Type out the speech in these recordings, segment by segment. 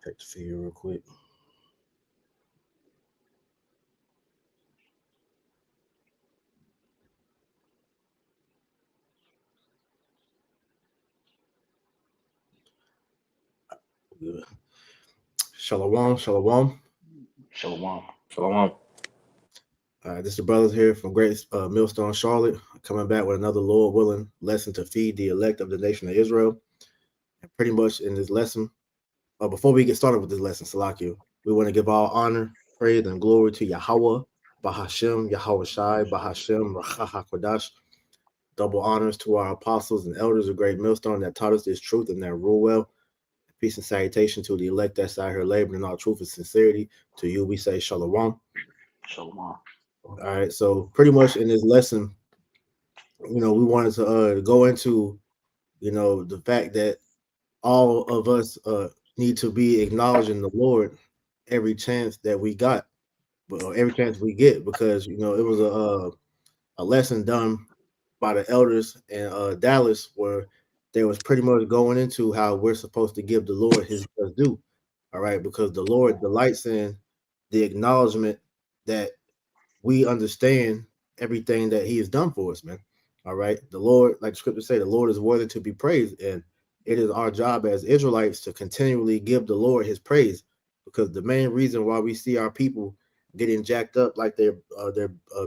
Check the feed real quick. Good. Shalom, shalom. Shalom. Shalom. This is the brothers here from Great Millstone, Charlotte, coming back with another Lord willing lesson to feed the elect of the nation of Israel. And pretty much in this lesson, before we get started with this lesson, Salakia, we want to give all honor, praise, and glory to Yahweh, Bahashem, Yahweh Shai, Bahashem, Racha HaKodash. Double honors to our apostles and elders of Great Millstone that taught us this truth and that rule well. Peace and salutation to the elect that's out here laboring in all truth and sincerity. To you, we say shalom. Shalom. All right, so pretty much in this lesson, we wanted to go into, the fact that all of us need to be acknowledging the Lord every chance that we got, or every chance we get, because it was a lesson done by the elders in Dallas where they was pretty much going into how we're supposed to give the Lord his due. All right, because the Lord delights in the acknowledgement that we understand everything that he has done for us, man. All right. The Lord, like the scripture say, the Lord is worthy to be praised. And it is our job as Israelites to continually give the Lord his praise, because the main reason why we see our people getting jacked up like they're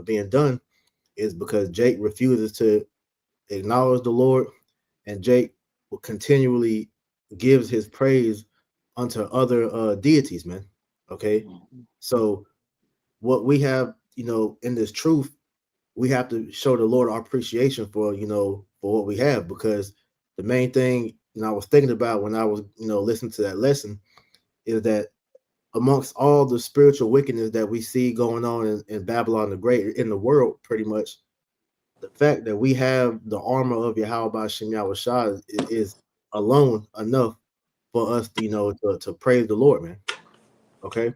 being done is because Jake refuses to acknowledge the Lord, and Jake will continually gives his praise unto other deities, man. Okay. So what we have, in this truth, we have to show the Lord our appreciation for, for what we have, because the main thing, I was thinking about when I was, listening to that lesson is that amongst all the spiritual wickedness that we see going on in Babylon the Great, in the world, pretty much, the fact that we have the armor of Yahweh Shem Yahweh Shah is alone enough for us, to praise the Lord, man. Okay.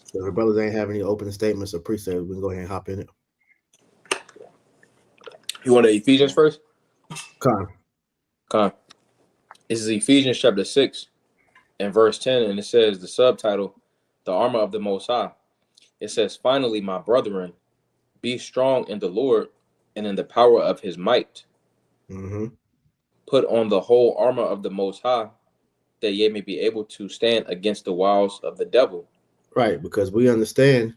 So if the brothers ain't have any opening statements or precepts, we can go ahead and hop in it. You want the Ephesians first? Con. This is Ephesians chapter 6 and verse 10, and it says the subtitle, The Armor of the Most High. It says, finally, my brethren, be strong in the Lord and in the power of his might. Mm-hmm. Put on the whole armor of the Most High, that ye may be able to stand against the wiles of the devil. Right, because we understand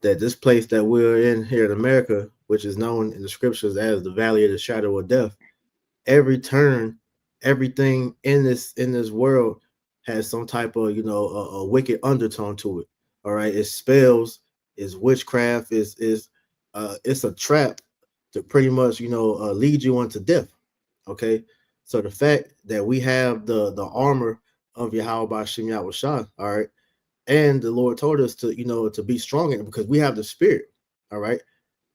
that this place that we're in here in America, which is known in the scriptures as the valley of the shadow of death, every turn, everything in this world has some type of a wicked undertone to it. All right, it's spells, it's witchcraft, it's a trap to pretty much lead you into death. Okay, so the fact that we have the armor of Yahweh Shem Yahweh Shah, all right, and the Lord told us to to be strong in it, because we have the spirit. All right,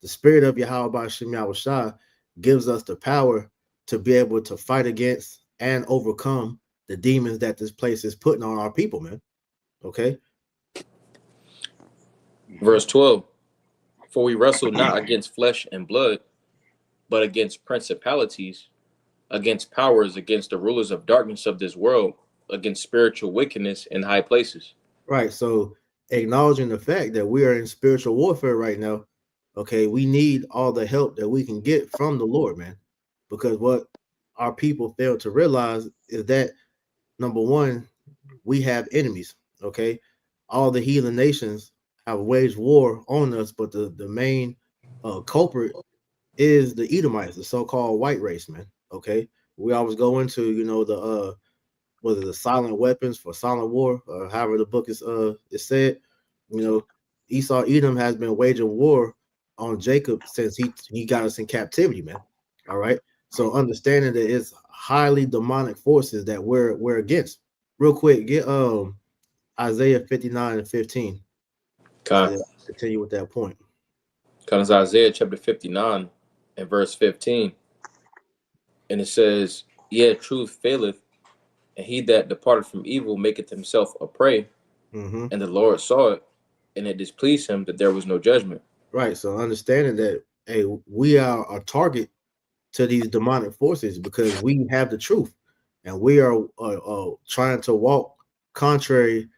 the spirit of Yahweh Shem Yahweh Shah gives us the power to be able to fight against and overcome the demons that this place is putting on our people, man. Okay. Verse 12, for we wrestle not against flesh and blood, but against principalities, against powers, against the rulers of darkness of this world, against spiritual wickedness in high places. Right. So acknowledging the fact that we are in spiritual warfare right now, okay, we need all the help that we can get from the Lord, man. Because what our people fail to realize is that, number one, we have enemies. Okay, all the heathen nations have waged war on us, but the main culprit is the Edomites, the so-called white race, man. Okay, we always go into the whether the silent weapons for silent war, or however the book is said. Esau Edom has been waging war on Jacob since he got us in captivity, man. All right, so understanding that it's highly demonic forces that we're against. Real quick, get Isaiah 59 and 15. Continue with that point. Because Isaiah chapter 59 and verse 15. And it says, yeah, truth faileth, and he that departed from evil maketh himself a prey. Mm-hmm. And the Lord saw it, and it displeased him that there was no judgment. Right. So understanding that, hey, we are a target to these demonic forces because we have the truth, and we are trying to walk contrary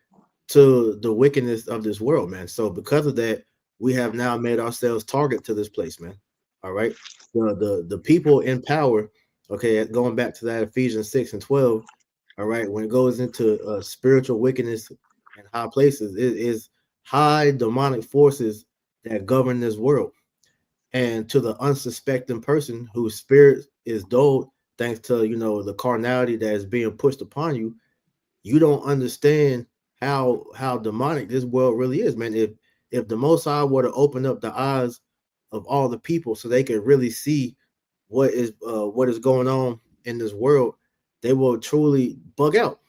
to the wickedness of this world, man. So because of that, we have now made ourselves target to this place, man. All right. The people in power, okay, going back to that Ephesians 6 and 12, all right, when it goes into spiritual wickedness in high places, it is high demonic forces that govern this world. And to the unsuspecting person whose spirit is dulled, thanks to the carnality that is being pushed upon you, you don't understand how demonic this world really is, man. If the Most High were to open up the eyes of all the people so they could really see what is going on in this world, they will truly bug out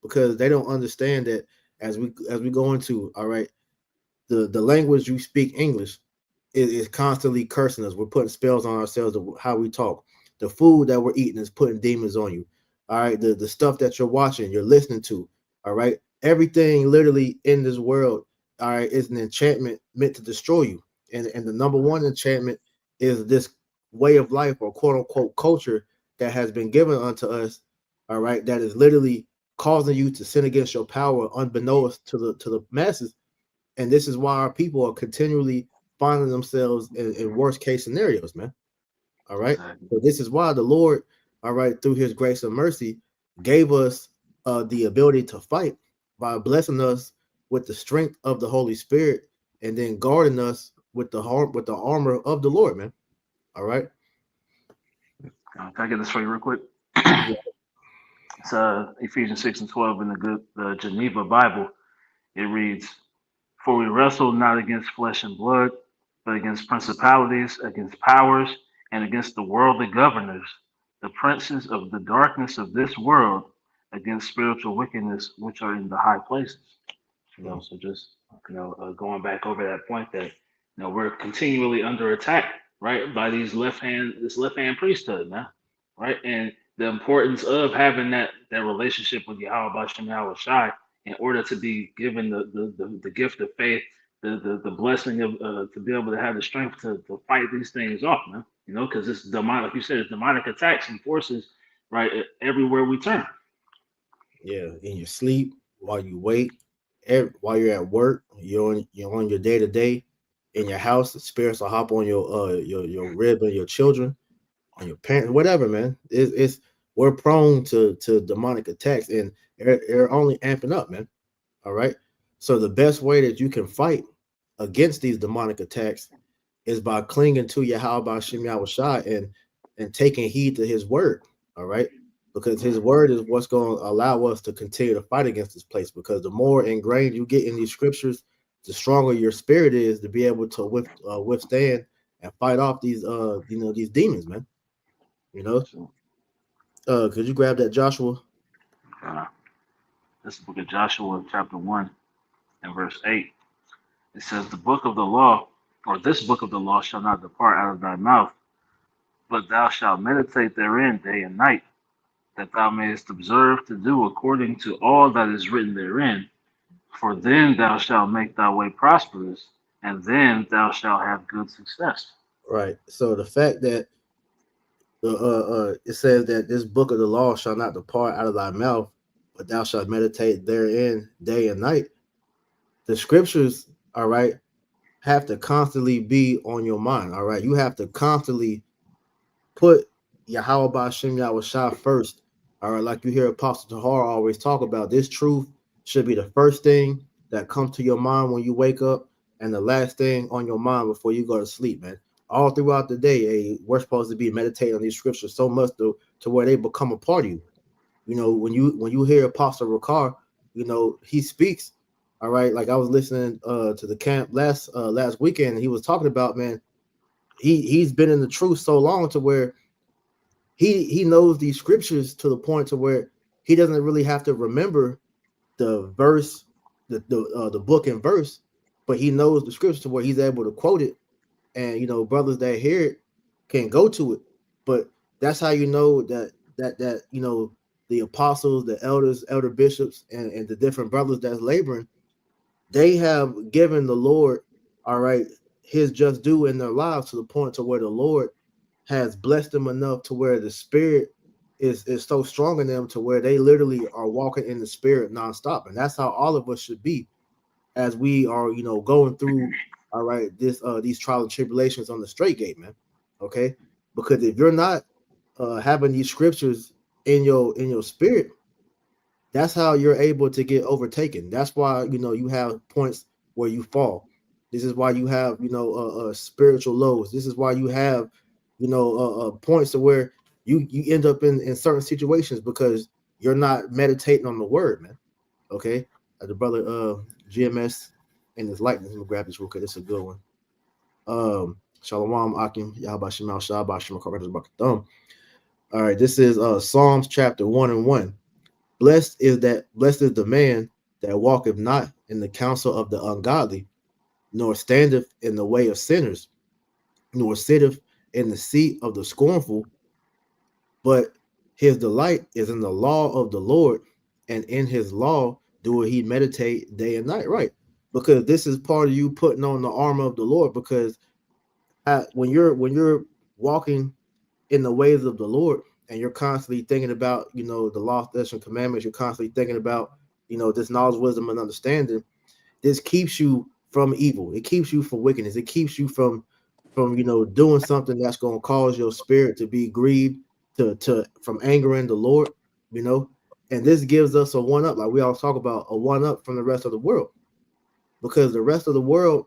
because they don't understand that as we go into, all right, the language you speak English is constantly cursing us. We're putting spells on ourselves of how we talk. The food that we're eating is putting demons on you. All right, the stuff that you're watching, you're listening to. All right, everything literally in this world, all right, is an enchantment meant to destroy you. And the number one enchantment is this way of life or quote unquote culture that has been given unto us. All right, that is literally causing you to sin against your power, unbeknownst to the masses. And this is why our people are continually finding themselves in worst case scenarios, man. All right. Exactly. So this is why the Lord, all right, through his grace and mercy, gave us the ability to fight by blessing us with the strength of the Holy Spirit and then guarding us with the armor of the Lord, man. All right. Can I get this for you real quick? It's Ephesians 6 and 12 in the Geneva Bible. It reads, "For we wrestle not against flesh and blood, but against principalities, against powers, and against the worldly governors, the princes of the darkness of this world, against spiritual wickedness which are in the high places." So just going back over that point that we're continually under attack, right, by this left hand priesthood, man, right, and the importance of having that relationship with Yahweh Bashem Yahweh Shai in order to be given the gift of faith, the blessing of to be able to have the strength to fight these things off, man. Because it's demonic, like you said, it's demonic attacks and forces, right, everywhere we turn. Yeah, in your sleep, while you wait, while you're at work, you're on your day to day. In your house, the spirits will hop on your rib and your children, on your parents, whatever, man. It's we're prone to demonic attacks, and they're only amping up, man. All right. So the best way that you can fight against these demonic attacks is by clinging to Yahweh Shem Yahweh Shai and taking heed to his word. All right. Because his word is what's going to allow us to continue to fight against this place. Because the more ingrained you get in these scriptures, the stronger your spirit is to be able to withstand and fight off these these demons, man. Could you grab that, Joshua? This is the book of Joshua, chapter 1 and verse 8. It says, "The book of the law, or this book of the law, shall not depart out of thy mouth, but thou shalt meditate therein day and night, that thou mayest observe to do according to all that is written therein. For then thou shalt make thy way prosperous, and then thou shalt have good success." Right. So the fact that it says that this book of the law shall not depart out of thy mouth, but thou shalt meditate therein day and night. The scriptures, all right, have to constantly be on your mind. All right. You have to constantly put Yahweh Bashem Yahweh Shah first. All right. Like you hear Apostle Tahar always talk about, this truth should be the first thing that comes to your mind when you wake up and the last thing on your mind before you go to sleep, man. All throughout the day, we're supposed to be meditating on these scriptures so much to where they become a part of you. When you hear Apostle Ricard, he speaks. All right, like I was listening to the camp last weekend, and he was talking about, man, he's been in the truth so long to where he knows these scriptures to the point to where he doesn't really have to remember the verse, the book and verse, but he knows the scripture to where he's able to quote it, and brothers that hear it can go to it. But that's how you know that the apostles, the elders, elder bishops, and the different brothers that's laboring, they have given the Lord, all right, his just due in their lives to the point to where the Lord has blessed them enough to where the Spirit is so strong in them to where they literally are walking in the spirit nonstop. And that's how all of us should be as we are, going through, all right, these trials and tribulations on the straight gate, man. Okay. Because if you're not having these scriptures in your spirit, that's how you're able to get overtaken. That's why, you have points where you fall. This is why you have, spiritual lows. This is why you have, points to where you end up in certain situations because you're not meditating on the word, man. Okay. The brother GMS and his lightning. Let me grab this real quick. This is a good one. Shalom Akim Yahbashim Al Shabashim Thumb. All right, this is Psalms chapter 1:1. Blessed is the man that walketh not in the counsel of the ungodly, nor standeth in the way of sinners, nor sitteth in the seat of the scornful, but his delight is in the law of the Lord, and in his law doeth he meditate day and night. Right, because this is part of you putting on the armor of the Lord. Because when you're walking in the ways of the Lord, and you're constantly thinking about, the law, statutes, and commandments, you're constantly thinking about, this knowledge, wisdom, and understanding. This keeps you from evil. It keeps you from wickedness. It keeps you from doing something that's going to cause your spirit to be grieved, from angering the Lord, And this gives us a one up, like we always talk about, a one up from the rest of the world, because the rest of the world,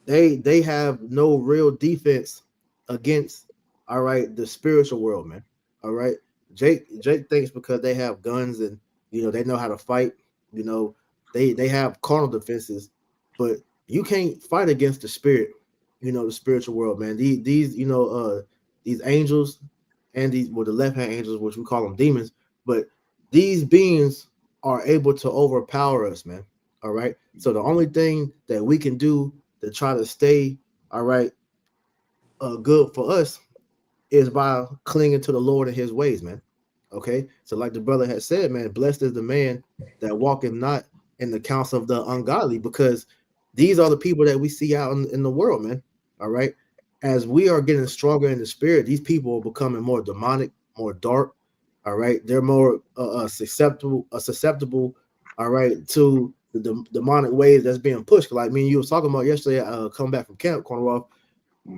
they have no real defense against, all right, the spiritual world, man. All right. Jake thinks because they have guns and they know how to fight, they have carnal defenses, but you can't fight against the spirit, the spiritual world, man. These angels and the left-hand angels, which we call them demons, but these beings are able to overpower us, man. All right. So the only thing that we can do to try to stay, all right, good for us is by clinging to the Lord and his ways, man. Okay. So like the brother had said, man, blessed is the man that walketh not in the counsel of the ungodly, because these are the people that we see out in the world, man. All right. As we are getting stronger in the spirit, these people are becoming more demonic, more dark. All right. They're more susceptible, all right, to the demonic ways that's being pushed. Like me and you was talking about yesterday, coming back from camp, Cornwall.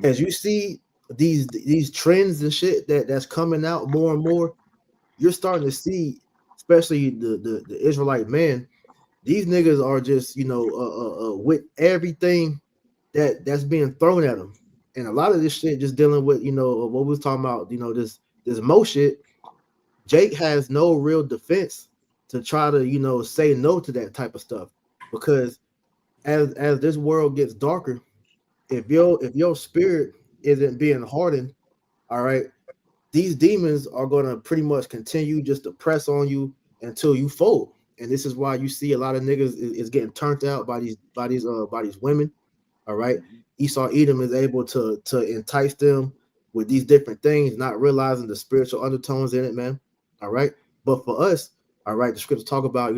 As you see these trends and shit that's coming out more and more, you're starting to see, especially the Israelite men, these niggas are just with everything that's being thrown at them, and a lot of this shit just dealing with what we was talking about, this Mo shit. Jake has no real defense to try to say no to that type of stuff, because as this world gets darker, if your spirit isn't being hardened, all right, these demons are going to pretty much continue just to press on you until you fold. And this is why you see a lot of niggas is getting turned out by these women. All right. Esau Edom is able to entice them with these different things, not realizing the spiritual undertones in it, man. All right. But for us, all right, the scriptures talk about,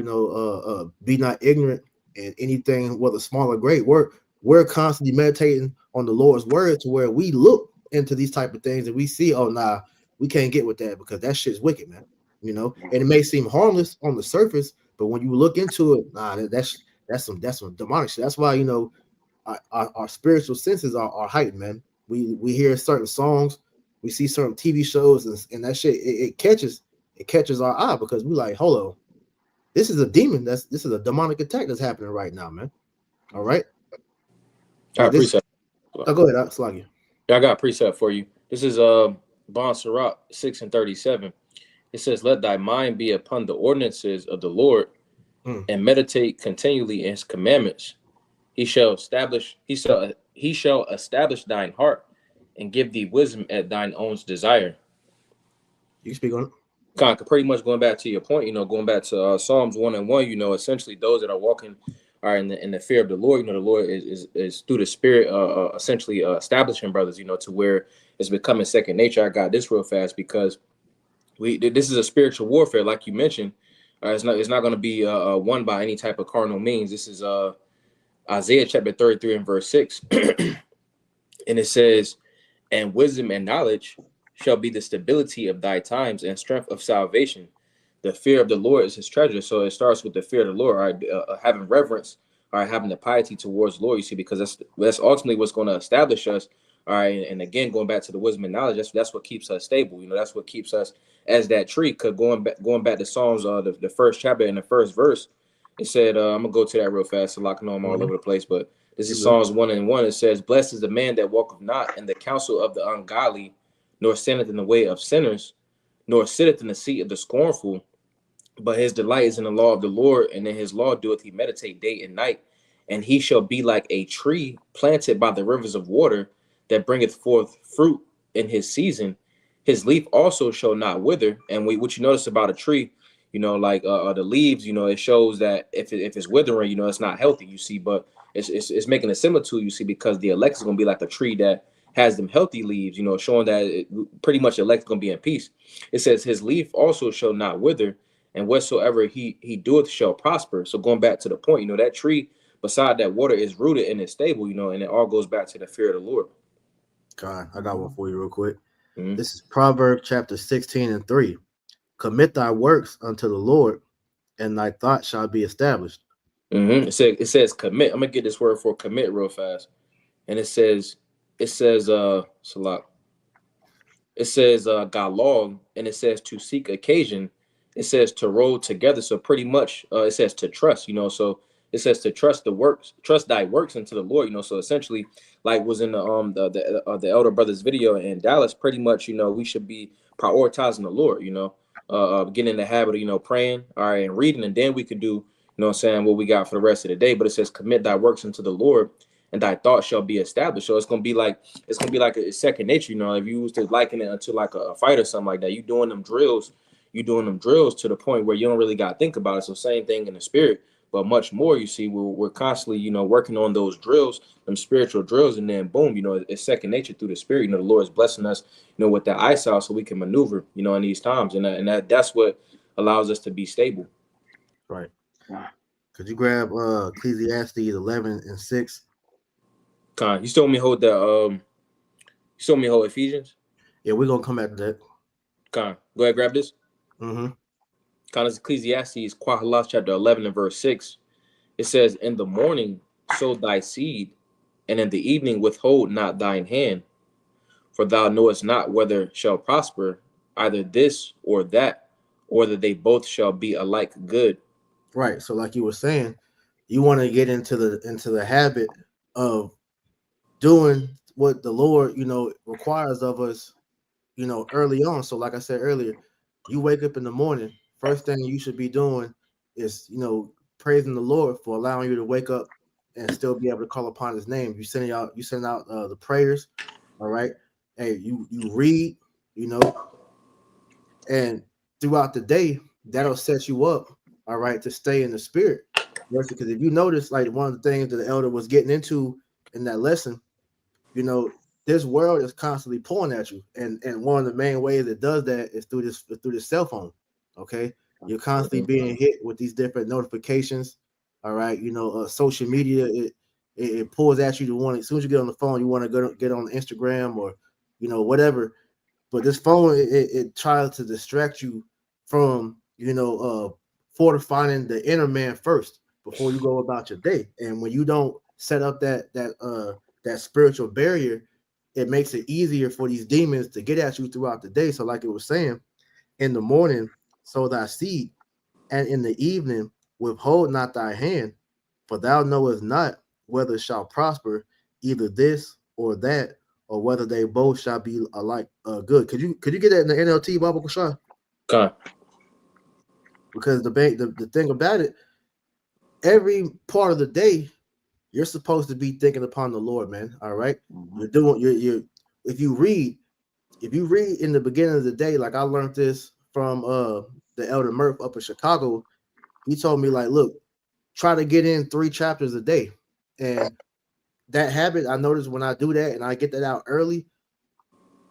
be not ignorant in anything, whether small or great. We're constantly meditating on the Lord's word to where we look into these type of things and we see, oh, nah, we can't get with that because that shit's wicked, man. And it may seem harmless on the surface, but when you look into it, nah, that's some demonic shit. That's why, our spiritual senses are heightened, man. We hear certain songs, we see certain TV shows, and that shit, it catches our eye, because we like, hold on, this is a demon. This is a demonic attack that's happening right now, man. All right. I appreciate. Oh, go ahead, Sluggy. Yeah, I got a precept for you. This is Bon Sirach 6:37. It says, "Let thy mind be upon the ordinances of the Lord, and meditate continually in his commandments. He shall establish thine heart, and give thee wisdom at thine own desire." You can speak on it. Kind of pretty much going back to your point, going back to Psalms 1:1, essentially those that are walking are in the fear of the Lord. The Lord is through the Spirit, essentially establishing brothers, to where it's becoming second nature. I got this real fast because this is a spiritual warfare, like you mentioned. It's not going to be won by any type of carnal means. This is Isaiah chapter 33 and verse 6, and it says, "And wisdom and knowledge shall be the stability of thy times and strength of salvation. The fear of the Lord is his treasure. So it starts with the fear of the Lord, all right? Having reverence, all right, having the piety towards the Lord, you see, because that's ultimately what's going to establish us, all right. And again, going back to the wisdom and knowledge, that's what keeps us stable. That's what keeps us as that tree. Cause going back to Psalms, the first chapter and the first verse, it said, I'm gonna go to that real fast, so I know I'm all over the place, but this is Psalms 1:1. It says, "Blessed is the man that walketh not in the counsel of the ungodly, nor standeth in the way of sinners, nor sitteth in the seat of the scornful. But his delight is in the law of the Lord, and in his law doeth he meditate day and night. And he shall be like a tree planted by the rivers of water, that bringeth forth fruit in his season. His leaf also shall not wither." And what you notice about a tree, like the leaves, it shows that if it's withering, it's not healthy, you see. But it's making a similitude, you see, because the elect is going to be like a tree that has them healthy leaves, showing that pretty much the elect is going to be in peace. It says his leaf also shall not wither, and whatsoever he doeth shall prosper. So going back to the point, that tree beside that water is rooted and is stable, and it all goes back to the fear of the Lord. God, I got one for you real quick. Mm-hmm. This is Proverbs chapter 16:3. Commit thy works unto the Lord, and thy thoughts shall be established. Mm-hmm. It says commit. I'm gonna get this word for commit real fast. And it says Salat. It says galog, and it says to seek occasion. It says to roll together. So pretty much it says to trust, so it says to trust thy works into the Lord, so essentially, like was in the elder brothers video in Dallas, pretty much, we should be prioritizing the Lord, getting in the habit of, praying, all right, and reading, and then we could do, what we got for the rest of the day. But it says commit thy works into the Lord, and thy thoughts shall be established. So it's gonna be like a second nature, if you was to liken it to like a fight or something like that. You doing them drills to the point where you don't really got to think about it. So same thing in the spirit, but much more. You see, we're constantly, working on those drills, them spiritual drills, and then boom, it's second nature through the spirit. The Lord is blessing us, with that eyesight, so we can maneuver, in these times, and that's what allows us to be stable. Right. Could you grab Ecclesiastes 11:6? You still want me to hold that? You still want me to hold Ephesians? Yeah, we're gonna come back to that. Go ahead, grab this. Mm-hmm. It's Ecclesiastes, Quahalas, chapter 11 and verse 6. It says, "In the morning sow thy seed, and in the evening withhold not thine hand, for thou knowest not whether shall prosper either this or that, or that they both shall be alike good." Right. So, like you were saying, you want to get into the habit of doing what the Lord, requires of us, early on. So, like I said earlier, you wake up in the morning, first thing you should be doing is, praising the Lord for allowing you to wake up and still be able to call upon his name. You send out the prayers. All right. Hey, you read, and throughout the day, that'll set you up, all right, to stay in the spirit. Because if you notice, like one of the things that the elder was getting into in that lesson, this world is constantly pulling at you, and one of the main ways it does that is through this cell phone. Okay, you're constantly being hit with these different notifications. All right, social media, it pulls at you to want. As soon as you get on the phone, you want to get on Instagram or whatever. But this phone, it tries to distract you from fortifying the inner man first before you go about your day. And when you don't set up that spiritual barrier, it makes it easier for these demons to get at you throughout the day. So, like it was saying, in the morning sow thy seed, and in the evening withhold not thy hand, for thou knowest not whether it shall prosper either this or that, or whether they both shall be alike good. Could you get that in the NLT, Baba Kushah? Okay. Because the thing about it, every part of the day, you're supposed to be thinking upon the Lord, man. All right. Mm-hmm. You're doing if you read in the beginning of the day, like I learned this from the Elder Murph up in Chicago. He told me, like, look, try to get in 3 chapters a day. And that habit, I notice when I do that and I get that out early,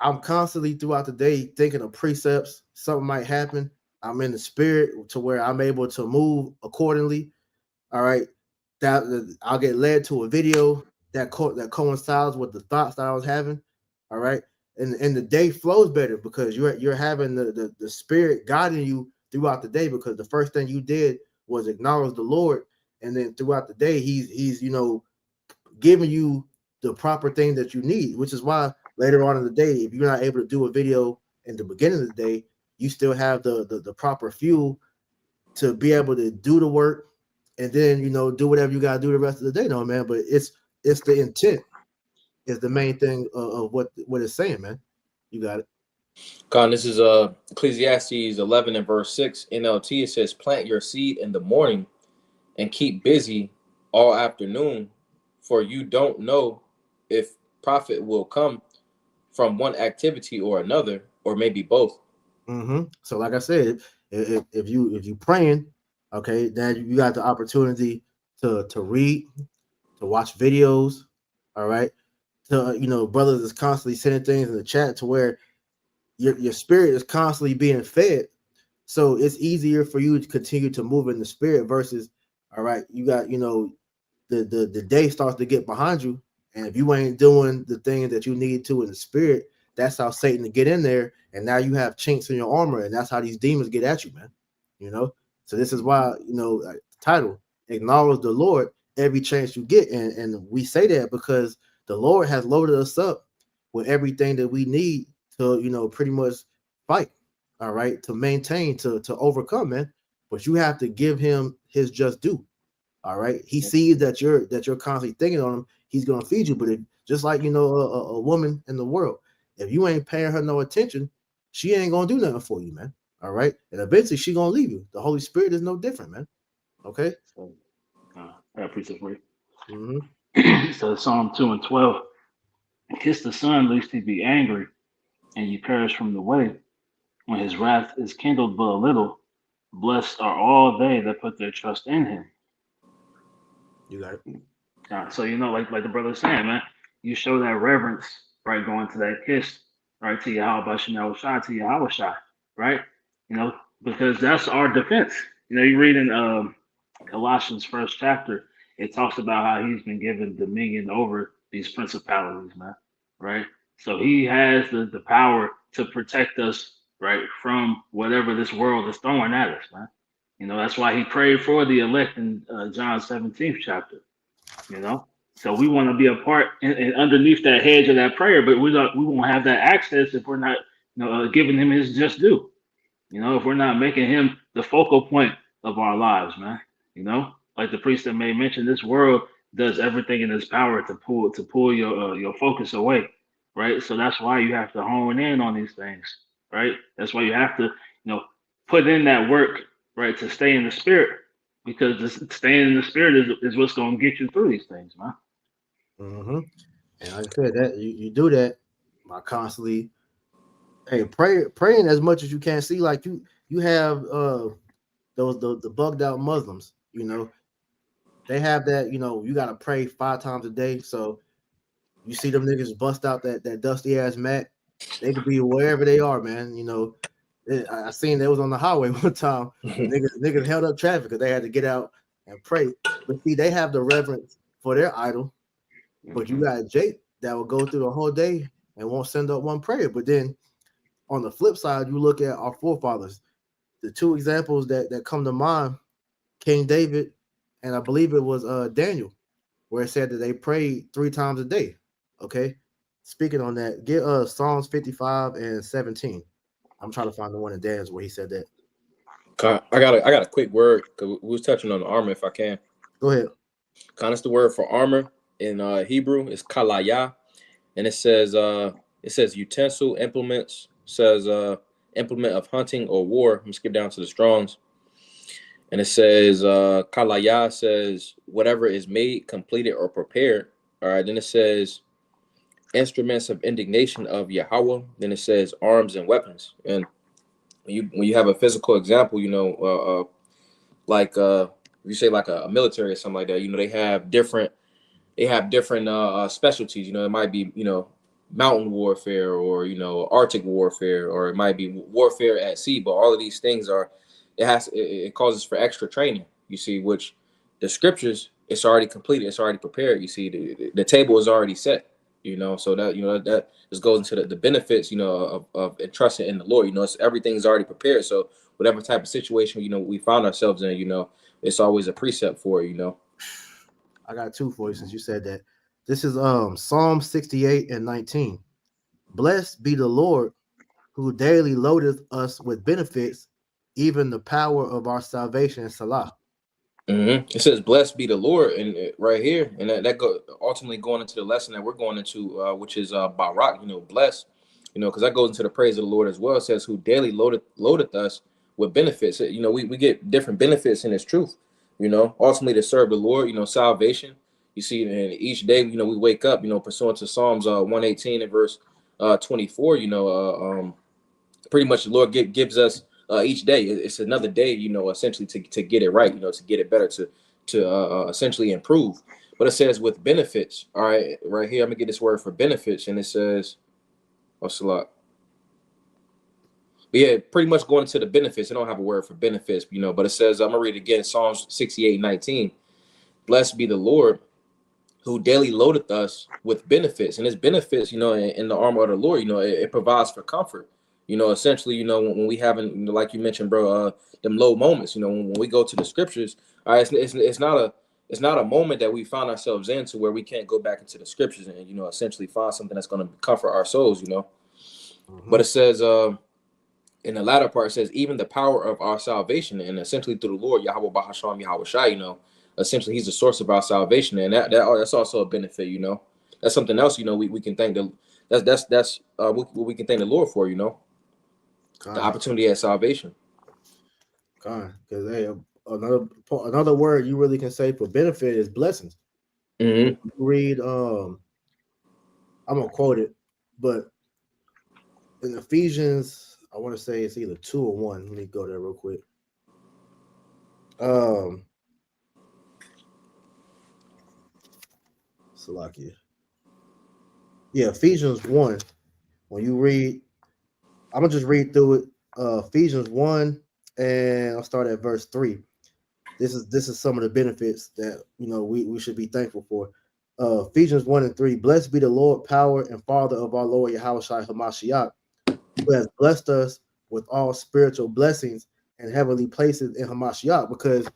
I'm constantly throughout the day thinking of precepts. Something might happen. I'm in the spirit to where I'm able to move accordingly. All right. That I'll get led to a video that coincides with the thoughts that I was having. All right. and the day flows better because you're having the spirit guiding you throughout the day, because the first thing you did was acknowledge the Lord, and then throughout the day he's giving you the proper thing that you need, which is why later on in the day, if you're not able to do a video in the beginning of the day, you still have the proper fuel to be able to do the work, and then do whatever you gotta do the rest of the day. No, man, but it's the intent is the main thing of what it's saying, man. You got it. Con, this is Ecclesiastes 11 and verse 6 NLT. It says, "Plant your seed in the morning and keep busy all afternoon, for you don't know if profit will come from one activity or another, or maybe both." So, like I said, if you praying, okay, then you got the opportunity to read, to watch videos, all right. To brothers is constantly sending things in the chat to where your spirit is constantly being fed, so it's easier for you to continue to move in the spirit versus, all right, you got the day starts to get behind you, and if you ain't doing the thing that you need to in the spirit, that's how Satan to get in there, and now you have chinks in your armor, and that's how these demons get at you, man. So this is why title, acknowledge the Lord every chance you get, and we say that because the Lord has loaded us up with everything that we need to pretty much fight, all right, to maintain, to overcome, man. But you have to give him his just due. All right, he sees that you're constantly thinking on him. He's gonna feed you, but just like a woman in the world, if you ain't paying her no attention, she ain't gonna do nothing for you, man. All right, and eventually she gonna leave you. The Holy Spirit is no different, man. Okay. I appreciate it for you. So Psalm 2 and 12, kiss the Son lest he be angry, and you perish from the way. When his wrath is kindled but a little, blessed are all they that put their trust in him. You got it. So like the brother was saying, man, you show that reverence, right, going to that kiss, right, to Yahweh Shem Shai, to Yahweh Shai, right? Because that's our defense. You read in Colossians 1st chapter, it talks about how he's been given dominion over these principalities, man, right? So he has the power to protect us, right, from whatever this world is throwing at us, man. That's why he prayed for the elect in John 17th chapter. So we want to be a part and underneath that hedge of that prayer, but we won't have that access if we're not giving him his just due. If we're not making him the focal point of our lives, man. Like the priest that may mention, this world does everything in its power to pull your focus away, right? So that's why you have to hone in on these things, right? That's why you have to put in that work, right, to stay in the spirit, because staying in the spirit is what's going to get you through these things, man. And like I said, that you do that by constantly praying as much as you can. See, like you have those the bugged out Muslims, they have that, you got to pray 5 times a day. So you see them niggas bust out that dusty ass mat, they could be wherever they are, man. I seen they was on the highway one time. niggas held up traffic because they had to get out and pray. But see, they have the reverence for their idol. But you got Jake that will go through the whole day and won't send up one prayer. But then on the flip side, you look at our forefathers. The 2 examples that come to mind, King David, and I believe it was Daniel, where it said that they prayed 3 times a day. Okay. Speaking on that, get Psalms 55 and 17. I'm trying to find the one in Daniel's where he said that. I got a quick word because we was touching on the armor. If I can, go ahead. It's the word for armor in Hebrew is kalaya, and it says utensil, implements, says implement of hunting or war. Let me skip down to the Strongs, and it says kalaya says whatever is made, completed, or prepared. All right, then it says instruments of indignation of Yahweh. Then it says arms and weapons. And when you have a physical example, like you say like a military or something like that, they have different specialties. It might be mountain warfare or Arctic warfare, or it might be warfare at sea. But all of these things it causes for extra training. You see, which the scriptures, it's already completed, it's already prepared. You see, the table is already set. you know. So that, you know, that just goes into the benefits, you know, of trusting in the Lord. You know, it's, everything's already prepared. So whatever type of situation, you know, we found ourselves in, you know, it's always a precept for it, you know. I got two for you since you said that. This is Psalm 68 and 19. Blessed be the Lord who daily loadeth us with benefits, even the power of our salvation, Salah. It says, "Blessed be the Lord," and right here, and that go ultimately going into the lesson that we're going into, which is Barak. You know, blessed. You know, because that goes into the praise of the Lord as well. It says, "Who daily loadeth us with benefits." You know, we get different benefits in His truth. You know, ultimately to serve the Lord. You know, salvation. You see, and each day, you know, we wake up. You know, pursuant to Psalms 118 and verse 24. You know, pretty much the Lord gives us each day. It's another day, you know, essentially to get it right, you know, to get it better, to essentially improve. But it says with benefits. All right, right here, I'm gonna get this word for benefits, and it says, what's a lot? But yeah, pretty much going into the benefits. I don't have a word for benefits, you know, but it says, I'm gonna read it again, Psalms 68:19. Blessed be the Lord who daily loadeth us with benefits. And his benefits, you know, in the armor of the Lord, you know, it provides for comfort. You know, essentially, you know, when we haven't, you know, like you mentioned, bro, them low moments, you know, when we go to the scriptures, all right, it's not a moment that we find ourselves in to where we can't go back into the scriptures and, you know, essentially find something that's going to comfort our souls, you know. But it says, in the latter part, it says, even the power of our salvation, and essentially through the Lord, Yahweh Bahasham Yahweh Shai, you know, essentially he's the source of our salvation, and that's also a benefit, you know. That's something else, you know, we can thank that's what we can thank the Lord for, you know. The opportunity at salvation. Because hey, another word you really can say for benefit is blessings. Read I'm gonna quote it, but in Ephesians, I want to say it's either 2 or 1. Let me go there real quick. Salakia. Yeah, Ephesians 1. When you read, I'm gonna just read through it. Ephesians 1, and I'll start at verse 3. This is some of the benefits that, you know, we should be thankful for. Ephesians 1 and 3. Blessed be the Lord, power and Father of our Lord Yahushua HaMashiach, who has blessed us with all spiritual blessings and heavenly places in Hamashiach. Because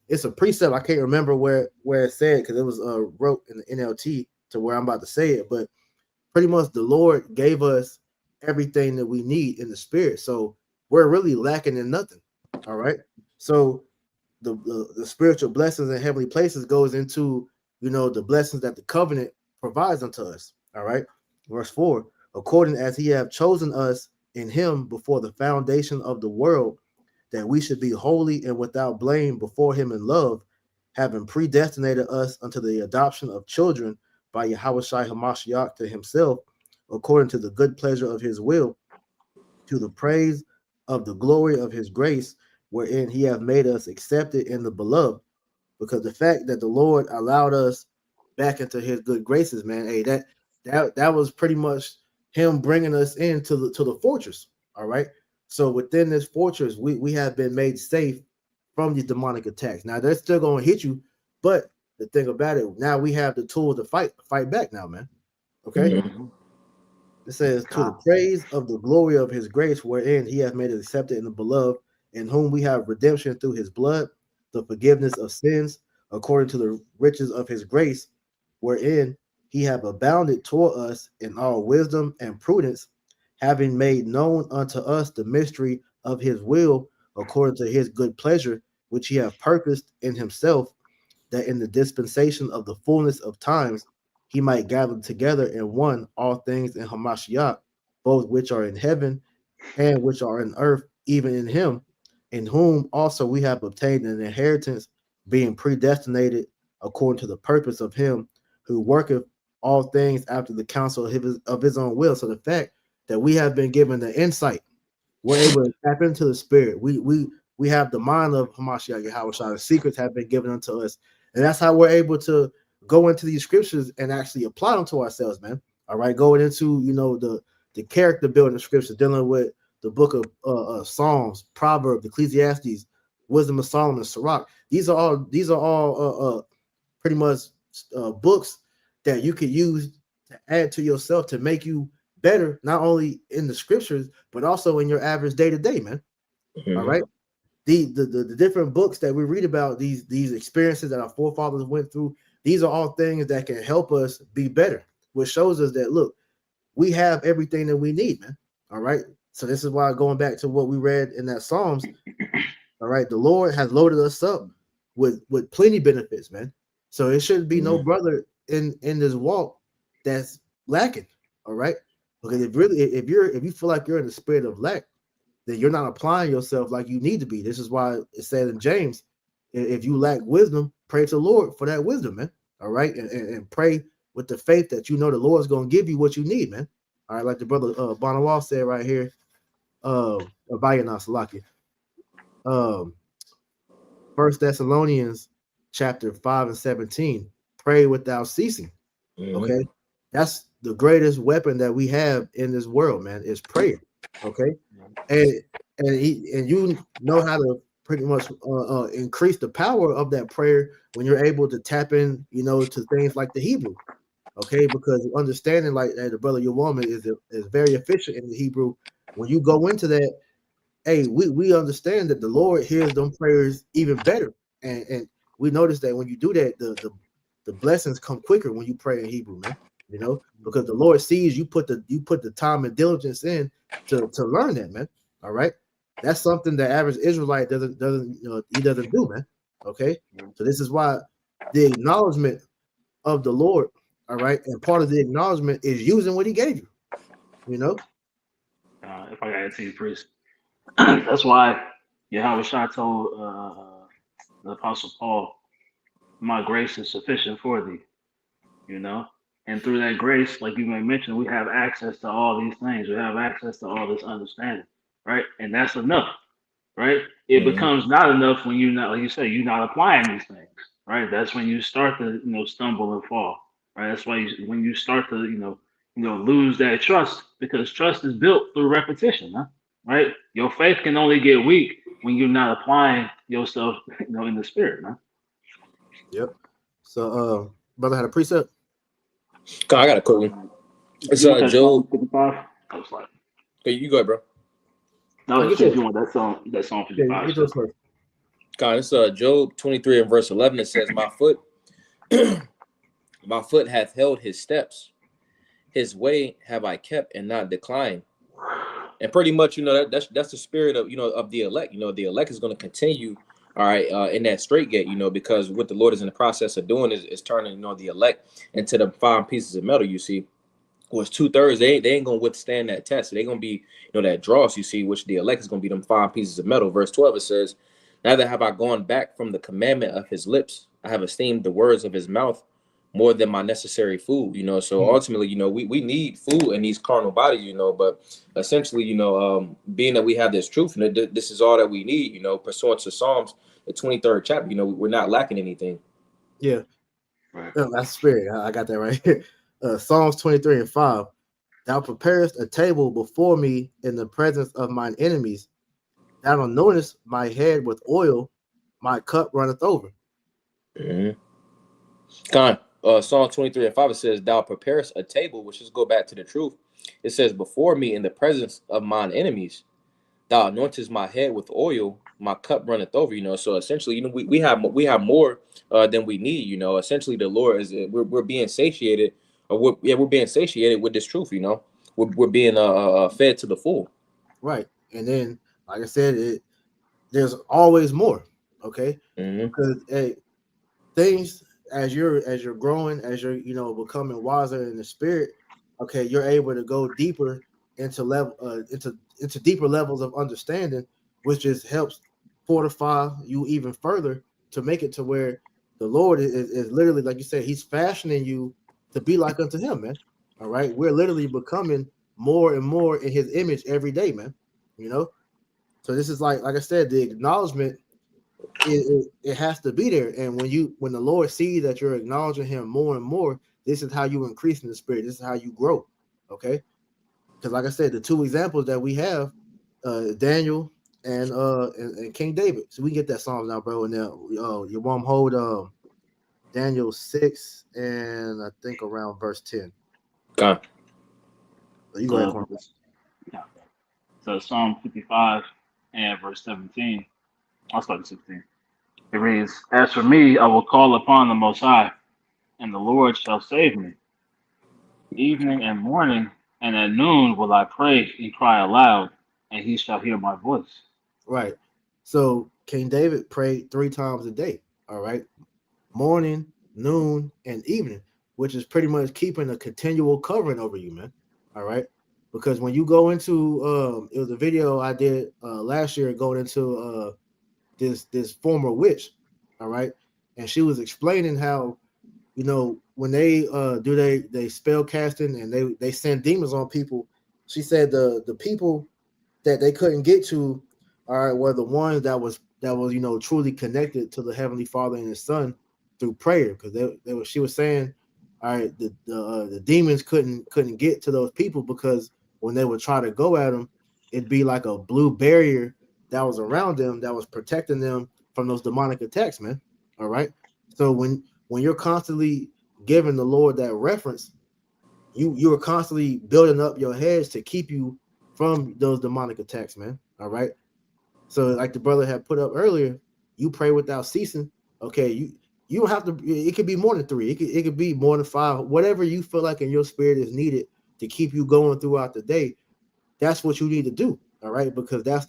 it's a precept. I can't remember where it said, because it was wrote in the NLT to where I'm about to say it. But pretty much the Lord gave us everything that we need in the spirit. So we're really lacking in nothing. All right. So the spiritual blessings and heavenly places goes into, you know, the blessings that the covenant provides unto us. All right. Verse 4, according as he have chosen us in him before the foundation of the world, that we should be holy and without blame before him in love, having predestinated us unto the adoption of children by Yahushua HaMashiach to himself, according to the good pleasure of his will, to the praise of the glory of his grace, wherein he hath made us accepted in the beloved. Because the fact that the Lord allowed us back into his good graces, man, hey, that was pretty much him bringing us into the fortress. All right. So within this fortress, we have been made safe from these demonic attacks. Now they're still going to hit you, but the thing about it, now we have the tools to fight back now, man. Okay. It says, to the praise of the glory of his grace, wherein he hath made us accepted in the beloved, in whom we have redemption through his blood, the forgiveness of sins, according to the riches of his grace, wherein he hath abounded toward us in all wisdom and prudence, having made known unto us the mystery of his will, according to his good pleasure, which he hath purposed in himself, that in the dispensation of the fullness of times he might gather together in one all things in Hamashiach, both which are in heaven and which are in earth, even in him, in whom also we have obtained an inheritance, being predestinated according to the purpose of him who worketh all things after the counsel of his own will. So the fact that we have been given the insight, we're able to tap into the spirit. We have the mind of Hamashiach Yahushua. The secrets have been given unto us, and that's how we're able to go into these scriptures and actually apply them to ourselves, man. All right, going into, you know, the character building scriptures, dealing with the book of Psalms, Proverbs, Ecclesiastes, Wisdom of Solomon, Sirach. These are all pretty much books that you could use to add to yourself to make you better, not only in the scriptures, but also in your average day to day, man. Mhm. All right. The different books that we read about, these experiences that our forefathers went through, these are all things that can help us be better, which shows us that, look, we have everything that we need, man. All right. So this is why, going back to what we read in that Psalms, all right, the Lord has loaded us up with plenty benefits, man. So it shouldn't be no Mhm. brother in this walk that's lacking. All right. Because if you feel like you're in the spirit of lack, then you're not applying yourself like you need to be. This is why it said in James, if you lack wisdom, pray to the Lord for that wisdom, man. All right. And pray with the faith that you know the Lord's going to give you what you need, man. All right. Like the brother Bonawal said right here, Abaya Salaki. 1 Thessalonians chapter 5 and 17, pray without ceasing. Mhm. Okay. That's the greatest weapon that we have in this world, man, is prayer. Okay. And you know how to pretty much increase the power of that prayer when you're able to tap in, to things like the Hebrew. Okay, because understanding like the brother your woman is very efficient in the Hebrew. When you go into that, hey, we understand that the Lord hears them prayers even better, and we notice that when you do that, the blessings come quicker when you pray in Hebrew, man. Because the Lord sees you put the time and diligence in to learn that, man. All right, that's something the average Israelite doesn't do, man. Okay, so this is why the acknowledgement of the Lord, all right, and part of the acknowledgement is using what He gave you. If I got to see priest, that's why Yahweh Shah told the Apostle Paul, "My grace is sufficient for thee." And through that grace, like you may mention, we have access to all these things. We have access to all this understanding, right? And that's enough, right? It Mhm. becomes not enough when you're not, like you say, you're not applying these things, right? That's when you start to, stumble and fall, right? That's why when you start to, lose that trust, because trust is built through repetition, huh? Right? Your faith can only get weak when you're not applying yourself, in the spirit, huh? Yep. So, brother had a precept. God, I got a quick one. It's You want that Job. Psalm 55? I was like, Okay, you go ahead, bro. no, I let's get see if to you want that Psalm Yeah, 55. get to us first. God, it's Job 23 and verse 11. It says, "My foot, my foot hath held his steps. His way have I kept and not declined." And pretty much, that's the spirit of of the elect. The elect is going to continue, all right, in that straight gate. Because what the Lord is in the process of doing is turning, the elect into the 5 pieces of metal. You see, was 2/3. They ain't gonna withstand that test. They're gonna be, that dross. You see, which the elect is gonna be them 5 pieces of metal. Verse 12 it says, "Neither have I gone back from the commandment of his lips. I have esteemed the words of his mouth more than my necessary food." So ultimately, we need food in these carnal bodies. But essentially, being that we have this truth and this is all that we need. Pursuant to Psalms, the 23rd chapter. We're not lacking anything. Yeah, Right. that's spirit. I got that right here. Psalms 23 and 5. Thou preparest a table before me in the presence of mine enemies. Thou anointest my head with oil, my cup runneth over. Mm-hmm. God, Psalm 23 and 5, it says, "Thou preparest a table," which is go back to the truth. It says, "Before me in the presence of mine enemies, thou anointest my head with oil, my cup runneth over." So essentially, we have more than we need. Essentially, the Lord is we're being satiated, or we're being satiated with this truth. We're being fed to the full. Right. And then, like I said, there's always more. Okay. Mm-hmm. Because things as you're growing, as you're becoming wiser in the spirit, okay, you're able to go deeper into into deeper levels of understanding, which just helps fortify you even further to make it to where the Lord is literally, like you said, He's fashioning you to be like unto Him, man. All right, we're literally becoming more and more in His image every day, man. So this is like I said, the acknowledgement it has to be there. And when the Lord sees that you're acknowledging Him more and more, this is how you increase in the spirit. This is how you grow. Okay, because like I said, the 2 examples that we have, Daniel and King David. So we can get that Psalms now, bro. And now you want to hold Daniel 6 and I think around verse 10. God. You go ahead, Cornelius. Yeah. So Psalm 55 and verse 17. I'll start at 16. It reads, "As for me, I will call upon the Most High, and the Lord shall save me. Evening and morning, and at noon will I pray and cry aloud, and he shall hear my voice." Right. So King David prayed 3 times a day. All right. Morning, noon, and evening, which is pretty much keeping a continual covering over you, man. All right. Because when you go into it was a video I did last year going into this former witch, all right, and she was explaining how, you know, when they do they spell casting and they send demons on people. She said the people that they couldn't get to, all right, were the ones that was you know truly connected to the Heavenly Father and His Son through prayer, because she was saying, all right, the demons couldn't get to those people because when they would try to go at them, it'd be like a blue barrier that was around them that was protecting them from those demonic attacks, man. All right, so when you're constantly giving the Lord that reference, you are constantly building up your heads to keep you from those demonic attacks, man. All right. So like the brother had put up earlier, you pray without ceasing. Okay, you don't have to. It could be more than 3. It could be more than 5. Whatever you feel like in your spirit is needed to keep you going throughout the day. That's what you need to do. All right, because that's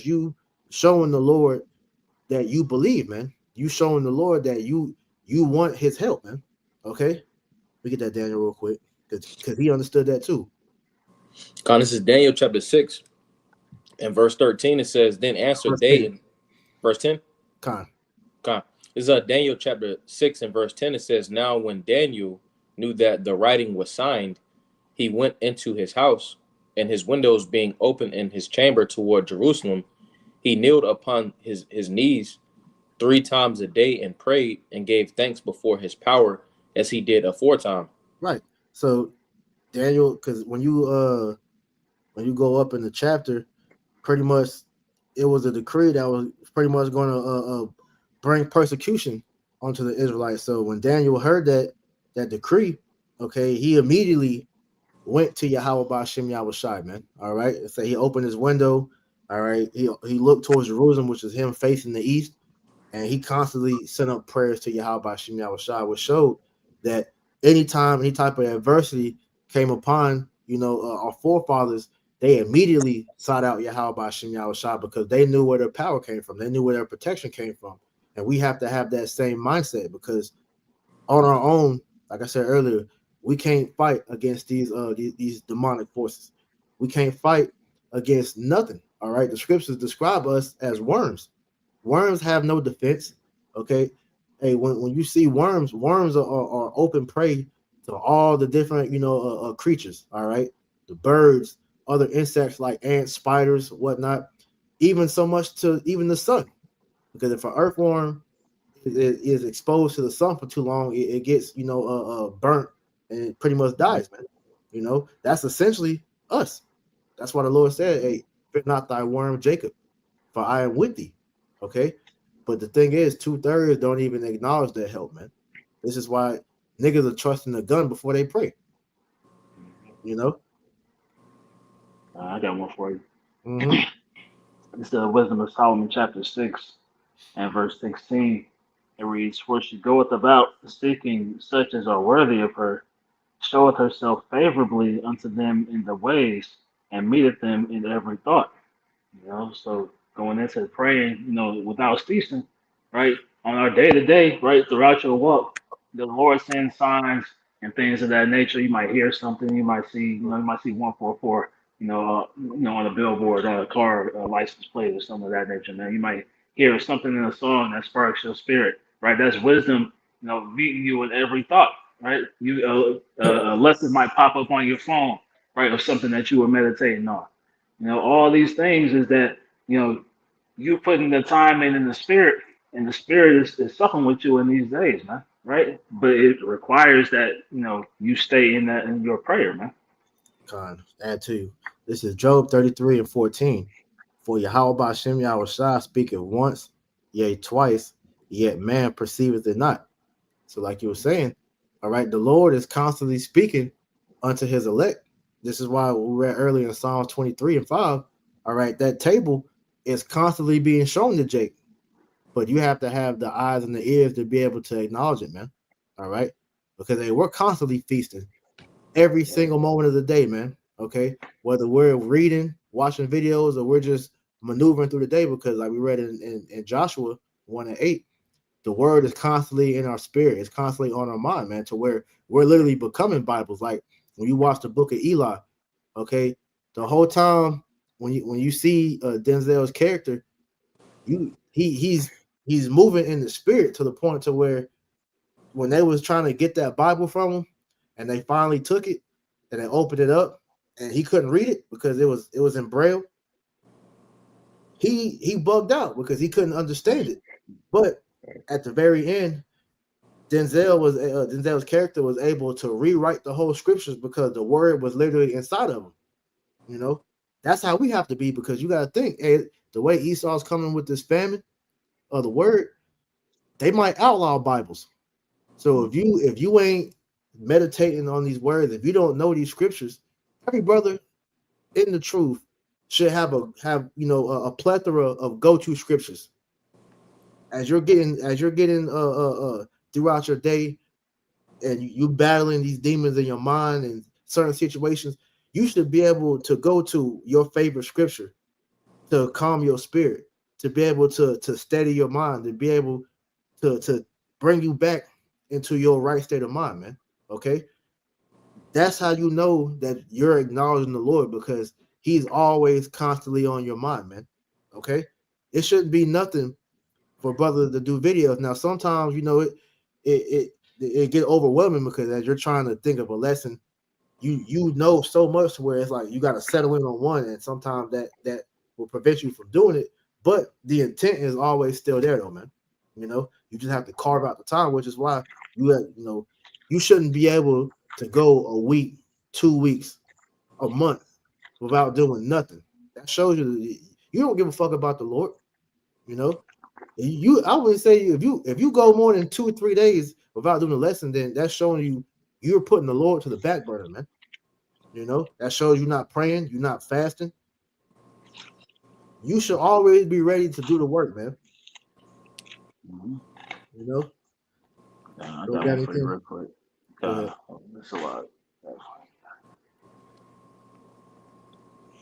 you showing the Lord that you believe, man. You showing the Lord that you want His help, man. Okay, we get that Daniel real quick because he understood that too. God, this is Daniel chapter 6 and verse 13. It says, "Then answered they," in verse 10. Con. God. This is Daniel chapter 6 and verse 10. It says, "Now when Daniel knew that the writing was signed, he went into his house, and his windows being open in his chamber toward Jerusalem, he kneeled upon his knees 3 times a day and prayed and gave thanks before his power as he did aforetime." Right. So Daniel, because when you go up in the chapter, pretty much it was a decree that was pretty much going to bring persecution onto the Israelites. So when Daniel heard that decree, okay, he immediately went to Yahweh Ba'Shem Yahushai, man. All right. So he opened his window. All right. He looked towards Jerusalem, which is him facing the east, and he constantly sent up prayers to Yahweh Ba'Shem Yahushai, which showed that anytime any type of adversity came upon, you know, our forefathers, they immediately sought out Yahweh Ba'Shem Yahushai because they knew where their power came from. They knew where their protection came from. And we have to have that same mindset because on our own, like I said earlier, we can't fight against these demonic forces. We can't fight against nothing. All right. The scriptures describe us as worms. Worms have no defense. Okay. Hey, when you see worms are open prey to all the different, you know, creatures. All right. The birds, other insects like ants, spiders, whatnot, even so much to even the sun. Because if an earthworm is exposed to the sun for too long, it gets, you know, burnt and it pretty much dies, man. You know, that's essentially us. That's why the Lord said, "Hey, fear not thy worm, Jacob, for I am with thee." Okay, but the thing is, 2/3 don't even acknowledge that help, man. This is why niggas are trusting the gun before they pray. You know. I got one for you. Mm-hmm. It's the Wisdom of Solomon, chapter 6 and verse 16. It reads, "For she goeth about seeking such as are worthy of her, showeth herself favorably unto them in the ways, and meeteth them in every thought." You know, so going into praying, you know, without ceasing, right, on our day to day, right, throughout your walk, the Lord sends signs and things of that nature. You might hear something, you might see, you know, you might see 144, on a billboard, car license plate or something of that nature. Man, you might hear something in a song that sparks your spirit, right? That's wisdom, meeting you with every thought, right? A lesson might pop up on your phone, right, or something that you were meditating on. All these things is that, you putting the time in the spirit, and the spirit is suffering with you in these days, man. Right? But it requires that, you stay in your prayer, man. Con, add to. This is Job 33 and 14. For Yahweh Ba'Shem Yahushua speaketh once, yea, twice, yet man perceiveth it not. So, like you were saying, all right, the Lord is constantly speaking, unto his elect. This is why we read earlier in Psalms 23 and 5. All right, that table is constantly being shown to Jake, but you have to have the eyes and the ears to be able to acknowledge it, man. All right, because hey, we're constantly feasting every single moment of the day, man. Okay, whether we're reading, watching videos, or we're just maneuvering through the day, because like we read in Joshua 1:8, the word is constantly in our spirit, it's constantly on our mind, man, to where we're literally becoming Bibles. Like when you watch the book of Eli, okay, the whole time when you see Denzel's character, he's moving in the spirit to the point to where when they was trying to get that Bible from him and they finally took it and they opened it up and he couldn't read it because it was in Braille, he bugged out because he couldn't understand it. But at the very end, Denzel's character was able to rewrite the whole scriptures because the word was literally inside of him. You know, that's how we have to be, because you got to think, hey, the way Esau's coming with this famine of the word, they might outlaw Bibles. So if you ain't meditating on these words, if you don't know these scriptures, every brother in the truth should have a plethora of go-to scriptures as you're getting throughout your day, and you battling these demons in your mind and certain situations. You should be able to go to your favorite scripture to calm your spirit, to be able to steady your mind, to be able to bring you back into your right state of mind, man. Okay, that's how you know that you're acknowledging the Lord, because He's always constantly on your mind, man. Okay, it shouldn't be nothing for brothers to do videos. Now, sometimes it get overwhelming, because as you're trying to think of a lesson, you know so much where it's like you got to settle in on one, and sometimes that will prevent you from doing it. But the intent is always still there, though, man. You just have to carve out the time, which is why you shouldn't be able to go a week, 2 weeks, a month without doing nothing. That shows you that you don't give a fuck about the Lord. I would say if you go more than 2 or 3 days without doing a lesson, then that's showing you're putting the Lord to the back burner, man. That shows you're not praying, you're not fasting. You should always be ready to do the work, man. I got one for you real quick. That's a lot.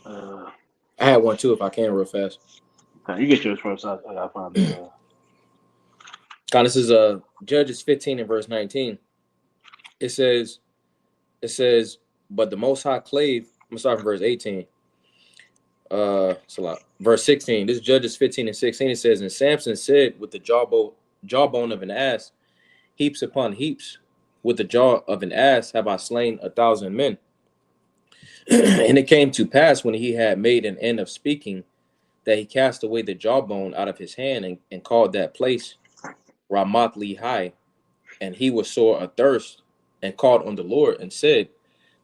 I had one too, if I can, real fast. Okay, you get yours first. I gotta find it. This is Judges 15 and verse 19. It says, but the Most High clave. I'm gonna start from verse 18. It's a lot. Verse 16. This is Judges 15 and 16. It says, and Samson said, with the jawbone of an ass, heaps upon heaps, with the jaw of an ass have I slain 1,000 men. And it came to pass, when he had made an end of speaking, that he cast away the jawbone out of his hand, and called that place Ramath Lehi. And he was sore athirst, and called on the Lord, and said,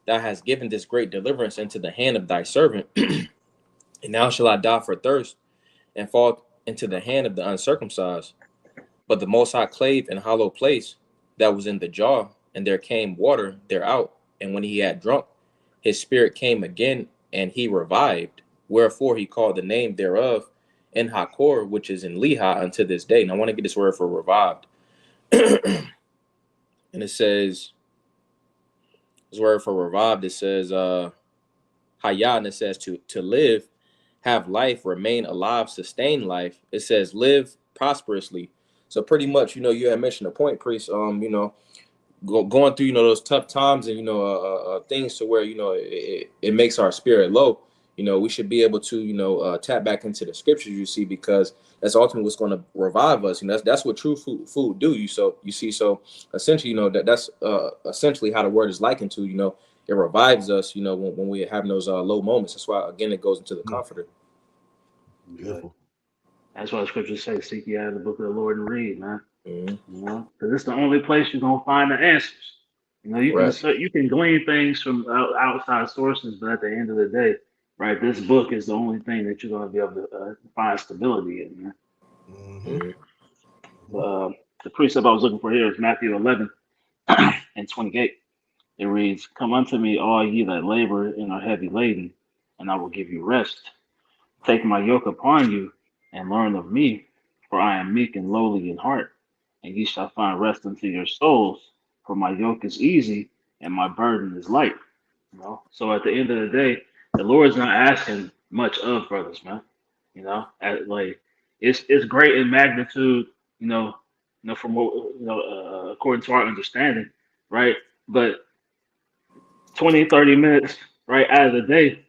thou hast given this great deliverance into the hand of thy servant, and now shall I die for thirst, and fall into the hand of the uncircumcised. But the Most High clave an hollow place that was in the jaw, and there came water thereout. And when he had drunk, his spirit came again, and he revived. Wherefore he called the name thereof En Hakor, which is in Lehi unto this day. And I want to get this word for revived. And it says, this word for revived, it says Hayah, and it says to live, have life, remain alive, sustain life. It says live prosperously. So pretty much, you had mentioned a point, priest. Going through, those tough times, and things to where it makes our spirit low. We should be able to tap back into the scriptures, because that's ultimately what's going to revive us. That's what true food do. So essentially, that's essentially how the word is likened to. It revives us. When we have those low moments. That's why, again, it goes into the comforter. Beautiful. That's why the scriptures say, seek ye out the book of the Lord and read, man. Mm-hmm. Because it's the only place you're gonna find the answers. You can glean things from outside sources, but at the end of the day, right, this book is the only thing that you're gonna be able to find stability in, man. Mm-hmm. The precept I was looking for here is Matthew 11 and 28. It reads, "Come unto me, all ye that labor and are heavy laden, and I will give you rest. Take my yoke upon you, and learn of me, for I am meek and lowly in heart, and ye shall find rest unto your souls. For my yoke is easy, and my burden is light." So at the end of the day, the Lord's not asking much of brothers, man. Like it's great in magnitude, from what according to our understanding, right? But 20, 30 minutes, right, out of the day,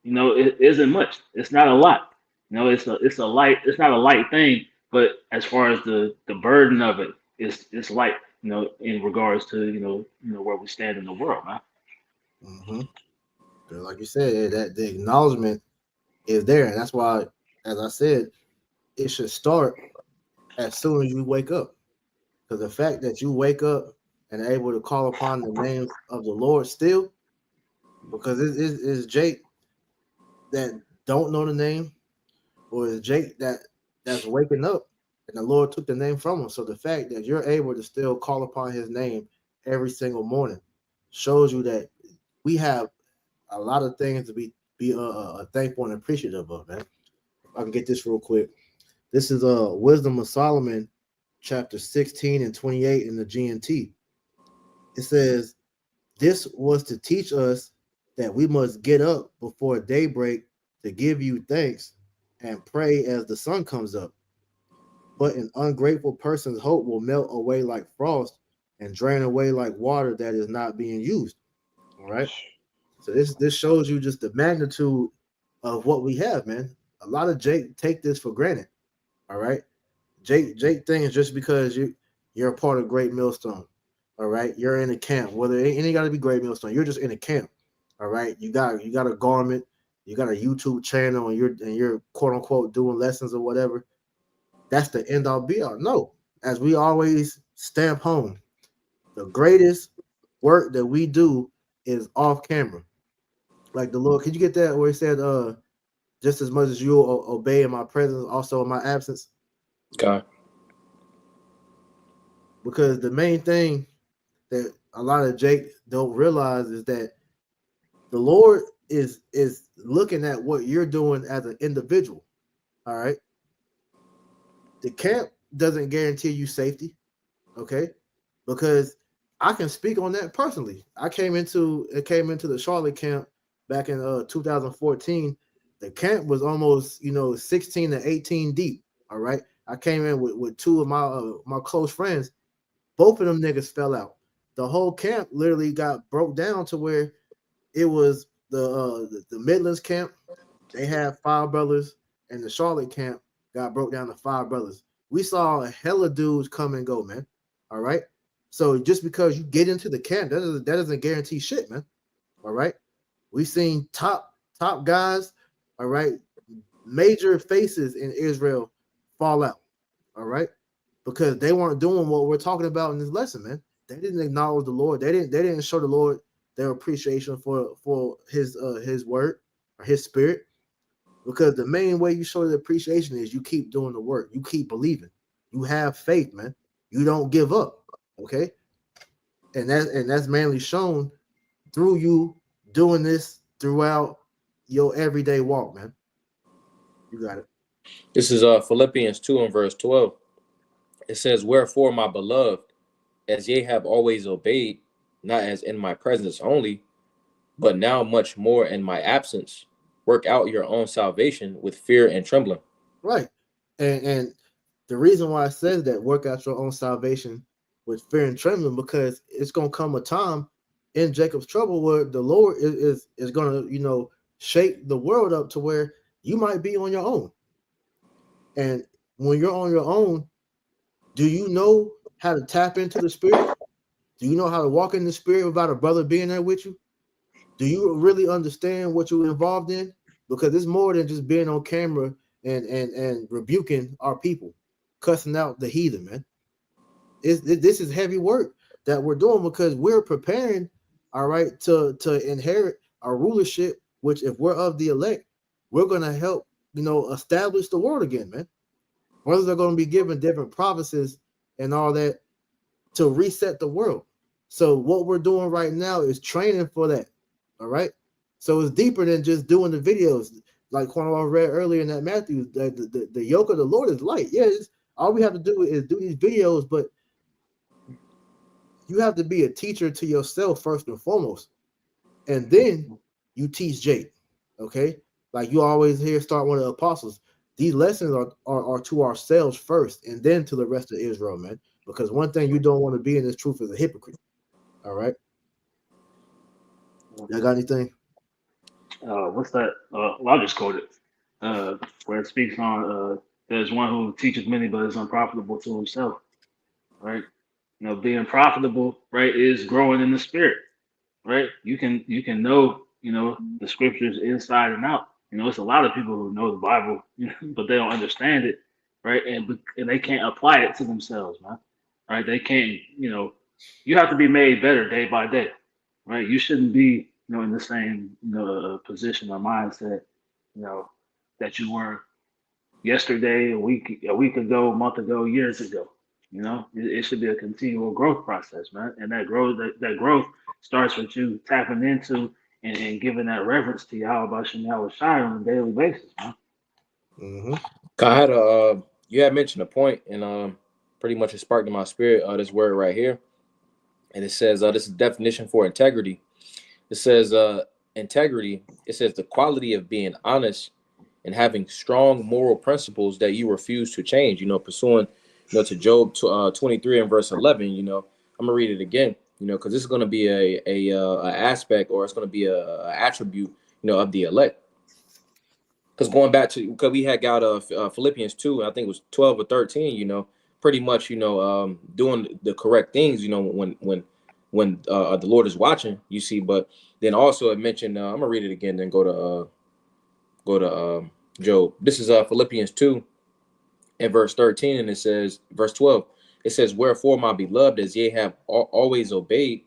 it isn't much. It's not a lot. It's a light. It's not a light thing, but as far as the burden of it, it's light. In regards to where we stand in the world, man. Mm-hmm. Like you said, that the acknowledgement is there, and that's why, as I said, it should start as soon as you wake up. Because the fact that you wake up and are able to call upon the name of the Lord still, because it's Jake that don't know the name, or it's Jake that's waking up and the Lord took the name from him. So the fact that you're able to still call upon his name every single morning shows you that we have a lot of things to be thankful and appreciative of, man. If I can get this real quick. This is Wisdom of Solomon, chapter 16 and 28 in the GNT. It says, "This was to teach us that we must get up before daybreak to give you thanks and pray as the sun comes up. But an ungrateful person's hope will melt away like frost and drain away like water that is not being used." All right. So this shows you just the magnitude of what we have, man. A lot of Jake take this for granted. All right. Jake thinks just because you're a part of Great Millstone, all right, you're in a camp. Whether it ain't got to be Great Millstone, you're just in a camp. All right. You got a garment, you got a YouTube channel, and you're quote unquote doing lessons or whatever. That's the end all be all. No, as we always stamp home, the greatest work that we do is off camera. Like the Lord, could you get that where he said, just as much as you obey in my presence, also in my absence? God. Because the main thing that a lot of Jake don't realize is that the Lord is looking at what you're doing as an individual. All right. The camp doesn't guarantee you safety. Okay. Because I can speak on that personally. I came into the Charlotte camp back in 2014. The camp was almost 16 to 18 deep. All right. I came in with two of my close friends. Both of them niggas fell out. The whole camp literally got broke down to where it was the Midlands camp. They had 5 brothers, and the Charlotte camp got broke down to 5 brothers. We saw a hella dudes come and go, man. All right. So just because you get into the camp, that doesn't guarantee shit, man. All right. We seen top guys, all right, major faces in Israel fall out. All right. Because they weren't doing what we're talking about in this lesson, man. They didn't acknowledge the Lord. They didn't show the Lord their appreciation for his word or his spirit. Because the main way you show the appreciation is you keep doing the work. You keep believing. You have faith, man. You don't give up. Okay. And that's mainly shown through you doing this throughout your everyday walk, man. You got it. This is Philippians 2 and verse 12. It says, "Wherefore, my beloved, as ye have always obeyed, not as in my presence only, but now much more in my absence, work out your own salvation with fear and trembling." Right. And the reason why it says that, work out your own salvation with fear and trembling, because it's gonna come a time in Jacob's trouble where the Lord is gonna, shake the world up to where you might be on your own. And when you're on your own, do you know how to tap into the spirit? Do you know how to walk in the spirit without a brother being there with you? Do you really understand what you're involved in? Because it's more than just being on camera and rebuking our people, cussing out the heathen, man. This is heavy work that we're doing because we're preparing, all right, to inherit our rulership, which if we're of the elect, we're going to help, establish the world again, man. Brothers are going to be given different provinces and all that to reset the world. So what we're doing right now is training for that. All right. So it's deeper than just doing the videos. Like Quanah read earlier in that Matthew, the yoke of the Lord is light. Yeah, all we have to do is do these videos, but you have to be a teacher to yourself first and foremost. And then you teach Jake. Okay. Like you always hear start one of the apostles. These lessons are to ourselves first and then to the rest of Israel, man. Because one thing you don't want to be in this truth is a hypocrite. All right. Y'all got anything? What's that? Well, I'll just quote it. Where it speaks on there's one who teaches many but is unprofitable to himself. Right? You know, being profitable, right, is growing in the spirit. Right? You can know, you know, the scriptures inside and out. You know, it's a lot of people who know the Bible, you know, but they don't understand it, right? And they can't apply it to themselves, man. Right? They can't, you know, you have to be made better day by day, right? You shouldn't be, you know, in the same, you know, position or mindset, you know, that you were yesterday, a week ago, a month ago, years ago. You know, it should be a continual growth process, man. And that growth starts with you tapping into and giving that reverence to Yahweh Shai Shai on a daily basis, man. Mm-hmm. I had you had mentioned a point, and pretty much it sparked in my spirit this word right here, and it says this is definition for integrity. It says integrity. It says the quality of being honest and having strong moral principles that you refuse to change. You know, pursuing, you know, to Job 23 and verse 11. You know, I'm gonna read it again. You know, because this is gonna be a aspect, or it's gonna be a attribute, you know, of the elect. Because going back to, because we had got Philippians 2, I think it was 12 or 13, you know, pretty much, you know, doing the correct things, you know, when the Lord is watching, you see. But then also it mentioned, I'm gonna read it again, then go to Job. This is Philippians 2 and verse 13, and it says, verse 12, it says, wherefore, my beloved, as ye have always obeyed,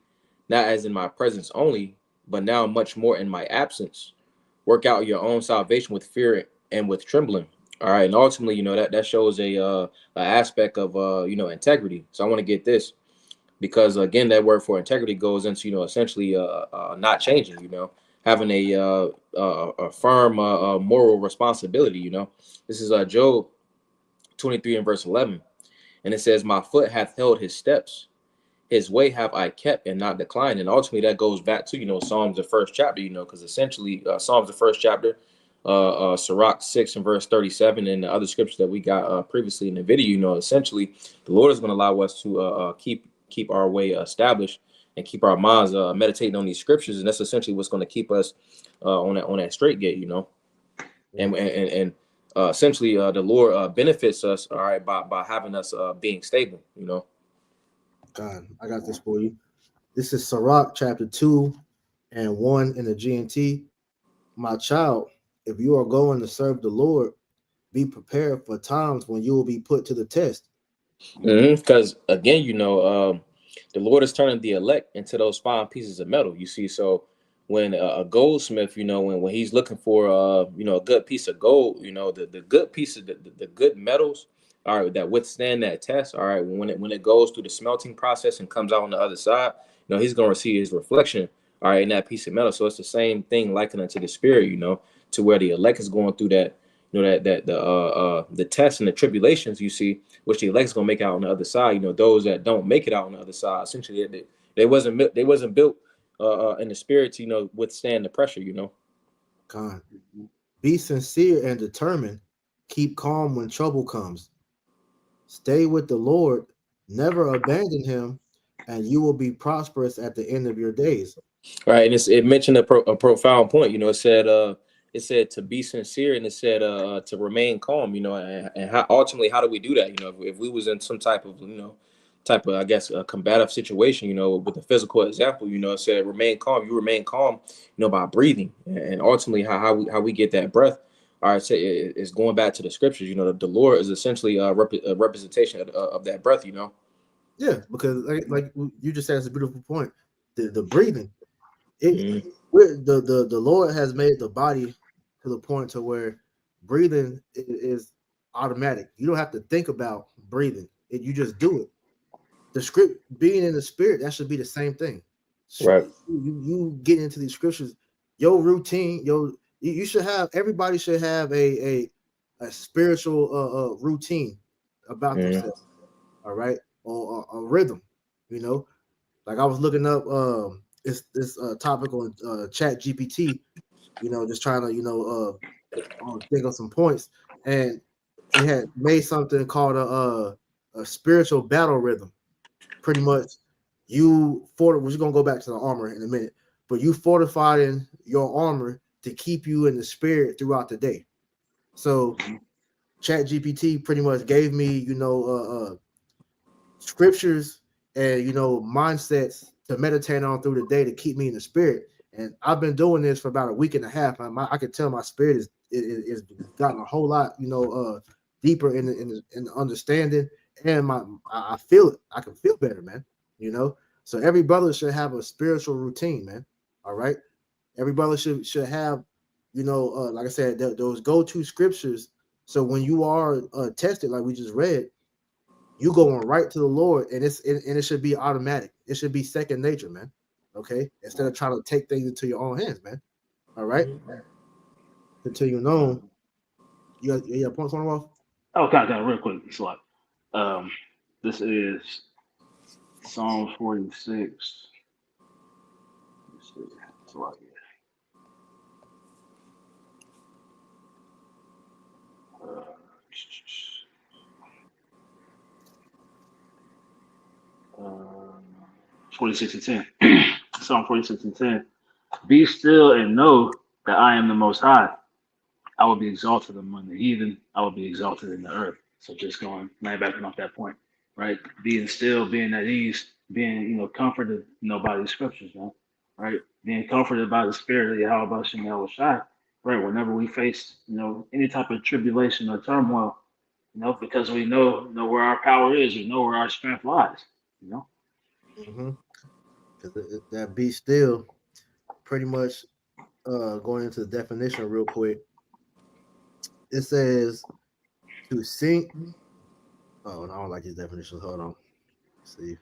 not as in my presence only, but now much more in my absence, work out your own salvation with fear and with trembling. All right, and ultimately, you know, that shows a aspect of you know, integrity. So I want to get this, because again, that word for integrity goes into, you know, essentially not changing, you know, having a firm moral responsibility. You know, this is Job 23 and verse 11, and it says, my foot hath held his steps, his way have I kept and not declined. And ultimately that goes back to, you know, Psalms the first chapter, you know, because essentially Psalms the first chapter, Sirach 6 and verse 37, and the other scriptures that we got previously in the video, you know, essentially the Lord is going to allow us to keep our way established and keep our minds meditating on these scriptures, and that's essentially what's going to keep us on that straight gate, you know. And essentially the Lord benefits us, all right, by having us being stable, you know. God, I got this for you. This is Sirach chapter 2 and 1 in the GNT. My child, if you are going to serve the Lord, be prepared for times when you will be put to the test. Because again, you know, the Lord is turning the elect into those fine pieces of metal. You see, so when a goldsmith, you know, when he's looking for you know, a good piece of gold, you know, the good piece of the good metals, all right, that withstand that test, all right, when it goes through the smelting process and comes out on the other side, you know, he's going to see his reflection, all right, in that piece of metal. So it's the same thing likened unto the spirit, you know, to where the elect is going through that, you know, that the tests and the tribulations, you see, which the elect's gonna make out on the other side. You know, those that don't make it out on the other side, essentially, they wasn't built in the spirit to, you know, withstand the pressure. You know. God, be sincere and determined. Keep calm when trouble comes. Stay with the Lord. Never abandon Him, and you will be prosperous at the end of your days. Right, and it mentioned a profound point. You know, it said to be sincere, and it said to remain calm. You know, and how, ultimately, how do we do that? You know, if we was in some type of, you know, I guess a combative situation, you know, with a physical example, you know, it said remain calm. You remain calm, you know, by breathing, and ultimately how we get that breath. All right, so it's going back to the scriptures. You know, the Lord is essentially a representation of that breath. You know. Yeah, because like you just said, it's a beautiful point. The breathing. Mm-hmm. The Lord has made the body to the point to where breathing is automatic. You don't have to think about breathing. You just do it. the script being in the spirit, that should be the same thing. Right. You get into these scriptures, your routine, you should have, everybody should have a spiritual routine about themselves. All right, or a rhythm, you know. Like I was looking up this topic on Chat GPT, you know, just trying to, you know, think of some points, and it had made something called a spiritual battle rhythm. Pretty much, we're gonna go back to the armor in a minute, but you fortified in your armor to keep you in the spirit throughout the day. So, Chat GPT pretty much gave me, you know, scriptures and, you know, mindsets to meditate on through the day to keep me in the spirit. And I've been doing this for about a week and a half. I can tell my spirit is gotten a whole lot, you know, deeper in the understanding, and I feel it. I can feel better, man. You know, so every brother should have a spiritual routine, man. All right, every brother should have, you know, like I said, those go-to scriptures. So when you are tested, like we just read, you going right to the Lord, and it should be automatic. It should be second nature, man. Okay, instead of trying to take things into your own hands, man. All right. Continue on. You got points on off? Oh, kind of real quick. It's like, this is Psalm 46. Let's see. It's like, uh, 46 and 10. Psalm 46 and 10. Be still and know that I am the Most High. I will be exalted among the heathen. I will be exalted in the earth. So just going backing off that point, right? Being still, being at ease, being, you know, comforted, you know, by the scriptures, man, right? Being comforted by the spirit of Yahweh Shem Yahushua, right? Whenever we face, you know, any type of tribulation or turmoil, you know, because we know where our power is, we know where our strength lies, you know. Because that be still, pretty much, going into the definition real quick. It says to sink. Oh, no, I don't like these definitions. Hold on. Let's see.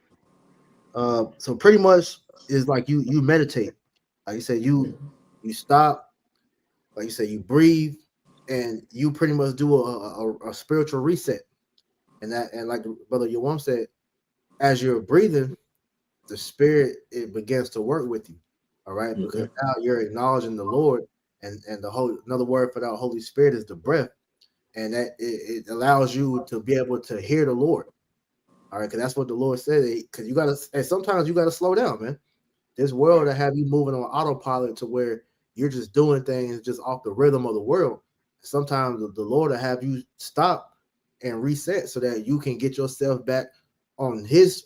So pretty much is like you meditate. Like you said, you stop. Like you said, you breathe, and you pretty much do a spiritual reset. And like Brother Yawam said, as you're breathing, the spirit, it begins to work with you. All right, because now you're acknowledging the Lord, and another word for that Holy Spirit is the breath, and that it allows you to be able to hear the Lord. All right, because that's what the Lord said. Because you gotta, and sometimes you gotta slow down, man. This world that have you moving on autopilot to where you're just doing things just off the rhythm of the world. Sometimes the Lord will have you stop and reset so that you can get yourself back on his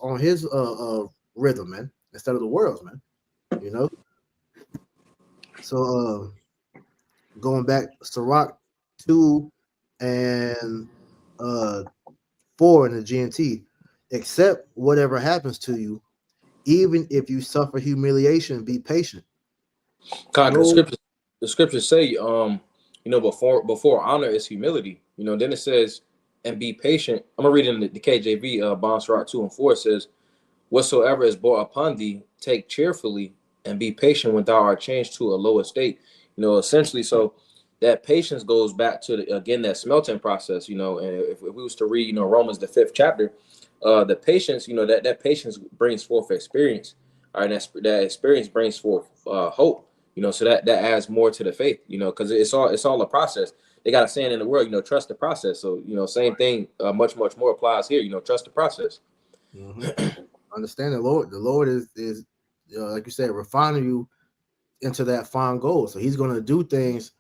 rhythm, man, instead of the world's, man. You know. So going back, Sirach 2 and 4 in the GNT, accept whatever happens to you, even if you suffer humiliation, be patient. God, the scriptures say, you know, before honor is humility. You know, then it says, and be patient. I'm gonna read in the KJV, Bond Sirach 2 and 4 says, whatsoever is brought upon thee, take cheerfully, and be patient when thou art changed to a low estate. You know, essentially, so that patience goes back to that smelting process. You know, and if we was to read, you know, Romans the 5th chapter, the patience, you know, that patience brings forth experience. All right, that experience brings forth hope. You know, so that adds more to the faith. You know, because it's all a process. They got a saying in the world, you know, trust the process. So, you know, same thing, much more applies here. You know, trust the process. Understand the Lord is like you said, refining you into that fine goal. So he's going to do things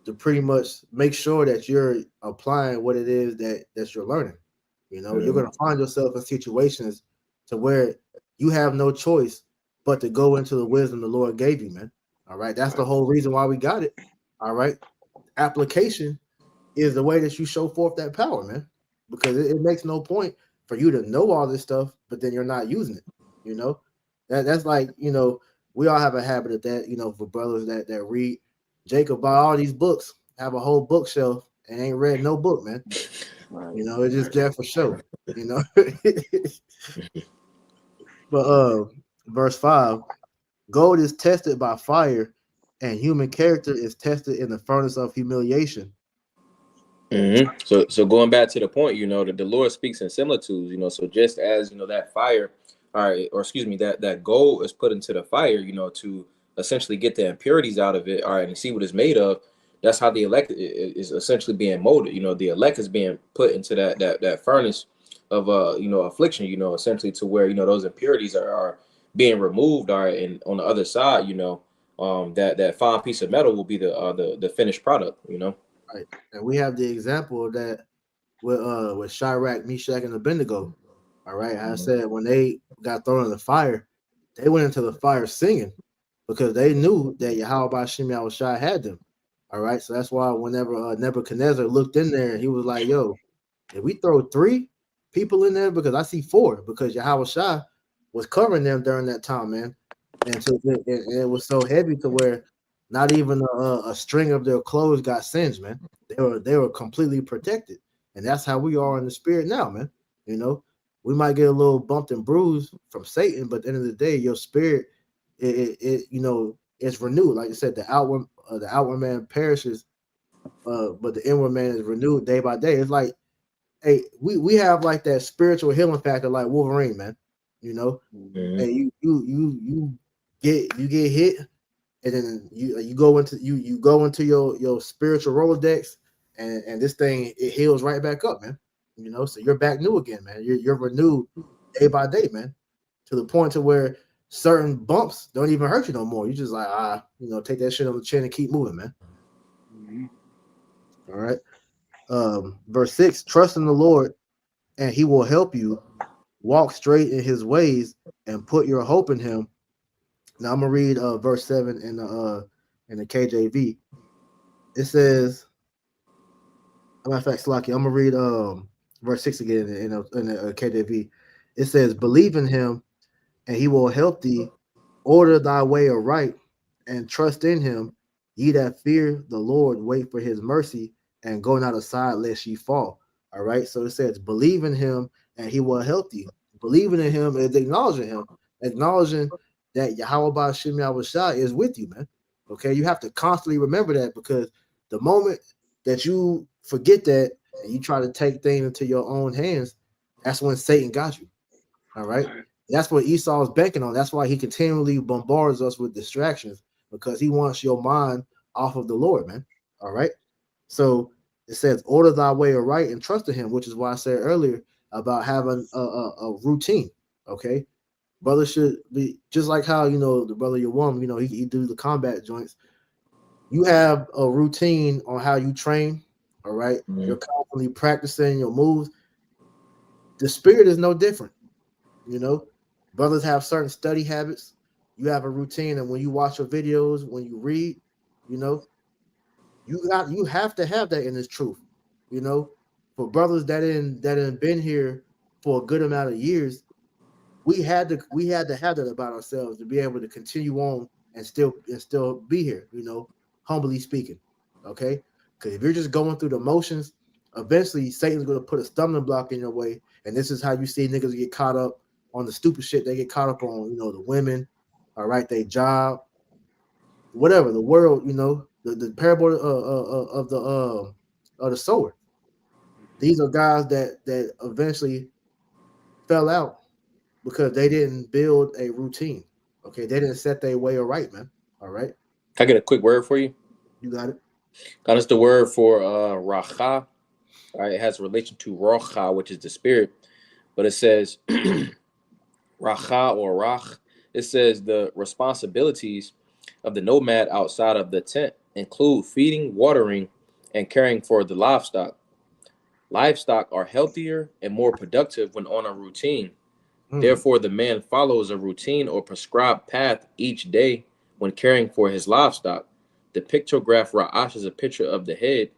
to pretty much make sure that you're applying what it is that you're learning. You know, you're going to find yourself in situations to where you have no choice but to go into the wisdom the Lord gave you, man. All right. That's the whole reason why we got it. All right. Application is the way that you show forth that power, man, because it makes no point for you to know all this stuff, but then you're not using it. You know, that's like, you know, we all have a habit of that, you know, for brothers that read. Jacob buy all these books, have a whole bookshelf, and ain't read no book, man. You know, it's just there for show, you know. But verse 5, gold is tested by fire, and human character is tested in the furnace of humiliation. So going back to the point, that the Lord speaks in similitudes, so just as that fire, all right, or excuse me, that gold is put into the fire, to essentially get the impurities out of it, all right, and see what it's made of. That's how the elect is essentially being molded. The elect is being put into that furnace of affliction, essentially to where those impurities are being removed, all right, and on the other side, that fine piece of metal will be the finished product, Right. And we have the example of that with Shadrach, Meshach, and Abednego. All right. I said when they got thrown in the fire, they went into the fire singing because they knew that Yahweh Shem Yahushua had them. All right. So that's why whenever Nebuchadnezzar looked in there, he was like, yo, if we throw 3 people in there, because I see 4, because Yahushua was covering them during that time, man. And so it was so heavy to where not even a string of their clothes got singed, man. They were completely protected, and that's how we are in the spirit now, man. We might get a little bumped and bruised from Satan, but at the end of the day, your spirit, it's renewed. Like I said, the outward man perishes, but the inward man is renewed day by day. It's like, hey, we have like that spiritual healing factor, like Wolverine, man. And you get hit. And then you go into your spiritual Rolodex, and this thing, it heals right back up, man. So you're back new again, man. You're renewed day by day, man, to the point to where certain bumps don't even hurt you no more. You just like take that shit on the chin and keep moving, man. All right. Verse 6: trust in the Lord, and He will help you. Walk straight in His ways, and put your hope in Him. Now I'm gonna read verse 7 in the KJV. It says, matter of fact, Slaki, I'm gonna read verse 6 again in the KJV. It says, believe in Him, and He will help thee. Order thy way aright, and trust in Him. Ye that fear the Lord, wait for His mercy, and go not aside lest ye fall. All right. So it says, believe in Him, and He will help thee. Believing in Him is acknowledging Him, acknowledging that Yahweh Shem Yahushua is with you, man. Okay, you have to constantly remember that, because the moment that you forget that and you try to take things into your own hands, that's when Satan got you. All right, that's what Esau is banking on. That's why he continually bombards us with distractions, because he wants your mind off of the Lord, man. All right, so it says, order thy way aright and trust in Him, which is why I said earlier about having a routine. Okay. Brother should be just like how the brother your woman, he do the combat joints. You have a routine on how you train. All right, you're constantly practicing your moves. The spirit is no different. Brothers have certain study habits. You have a routine, and when you watch your videos, when you read, you have to have that in this truth. For brothers that ain't been here for a good amount of years, we had to have that about ourselves to be able to continue on and still be here, humbly speaking. Okay, because if you're just going through the motions, eventually Satan's going to put a stumbling block in your way, and this is how you see niggas get caught up on the stupid shit they get caught up on. The women, all right, their job, whatever, the world. The parable of the sower. These are guys that eventually fell out because they didn't build a routine. Okay, they didn't set their way right, man. All right. Can I get a quick word for you? You got it. That is the word for racha. All right, it has a relation to rocha, which is the spirit, but it says racha or rach. It says the responsibilities of the nomad outside of the tent include feeding, watering, and caring for the livestock. Livestock are healthier and more productive when on a routine. Therefore, the man follows a routine or prescribed path each day when caring for his livestock. The pictograph Ra'ash is a picture of the head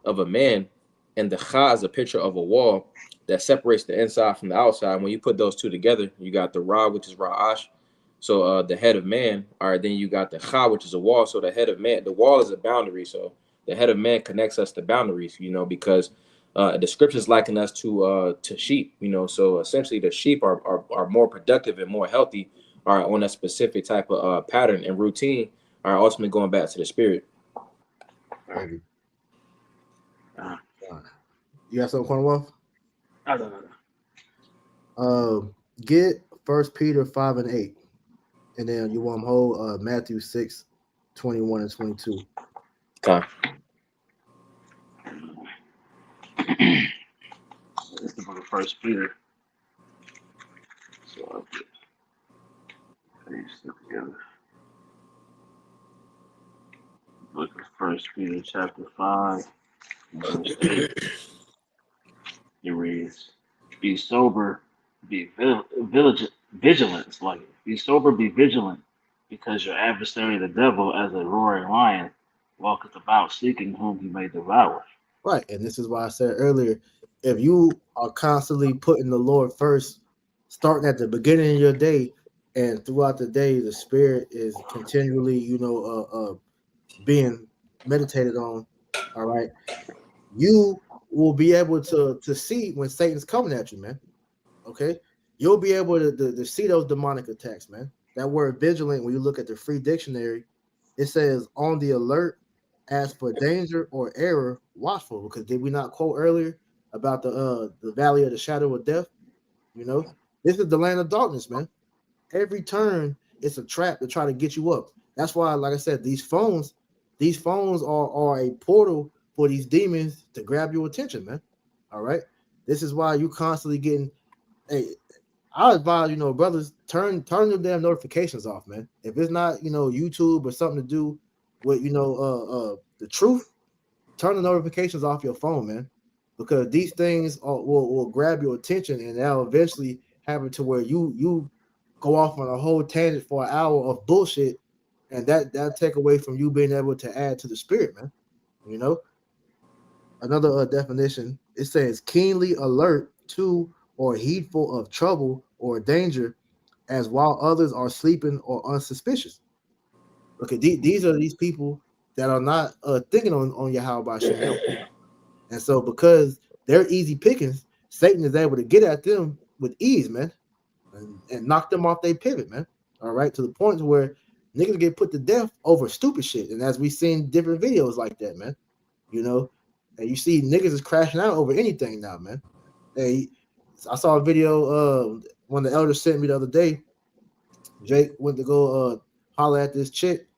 of a man, and the Cha is a picture of a wall that separates the inside from the outside. When you put those two together, you got the Ra, which is Ra'ash, so the head of man. All right, then you got the Cha, which is a wall. So the head of man, the wall is a boundary. So the head of man connects us to boundaries, because The scriptures liken us to sheep, you know. So essentially, the sheep are more productive and more healthy, are on a specific type of pattern and routine, are ultimately going back to the spirit. Alrighty. You got something, Cornwall? I don't know. Get 1 Peter 5:8, and then you want to hold Matthew 6:21 and 22. Okay. It's the book of First Peter. So I'll put page together. Book of First Peter, chapter 5, verse 8. It reads, "Be sober, be vigilant." It's like, "Be sober, be vigilant, because your adversary, the devil, as a roaring lion, walketh about seeking whom he may devour." Right, and this is why I said earlier, if you are constantly putting the Lord first, starting at the beginning of your day and throughout the day, the Spirit is continually, being meditated on. All right, you will be able to see when Satan's coming at you, man. Okay, you'll be able to see those demonic attacks, man. That word vigilant, when you look at the free dictionary, it says on the alert, as for danger or error, watchful. Because did we not quote earlier about the valley of the shadow of death? You know, this is the land of darkness, man. Every turn, it's a trap to try to get you up. That's why, like I said, these phones are a portal for these demons to grab your attention, man. All right. This is why you constantly getting. Hey, I advise, brothers, turn your damn notifications off, man. If it's not, YouTube or something to do with, the truth, turn the notifications off your phone, man, because these things will grab your attention, and that'll eventually happen to where you go off on a whole tangent for an hour of bullshit, and that'll take away from you being able to add to the spirit, man. You know, another definition, it says keenly alert to or heedful of trouble or danger, as while others are sleeping or unsuspicious. Okay, these are these people that are not thinking on Yahweh Shem. And so because they're easy pickings, Satan is able to get at them with ease, man, and knock them off their pivot, man. All right, to the point where niggas get put to death over stupid shit. And as we've seen different videos like that, man, and you see niggas is crashing out over anything now, man. Hey, I saw a video when the elder sent me the other day. Jake went to go holler at this chick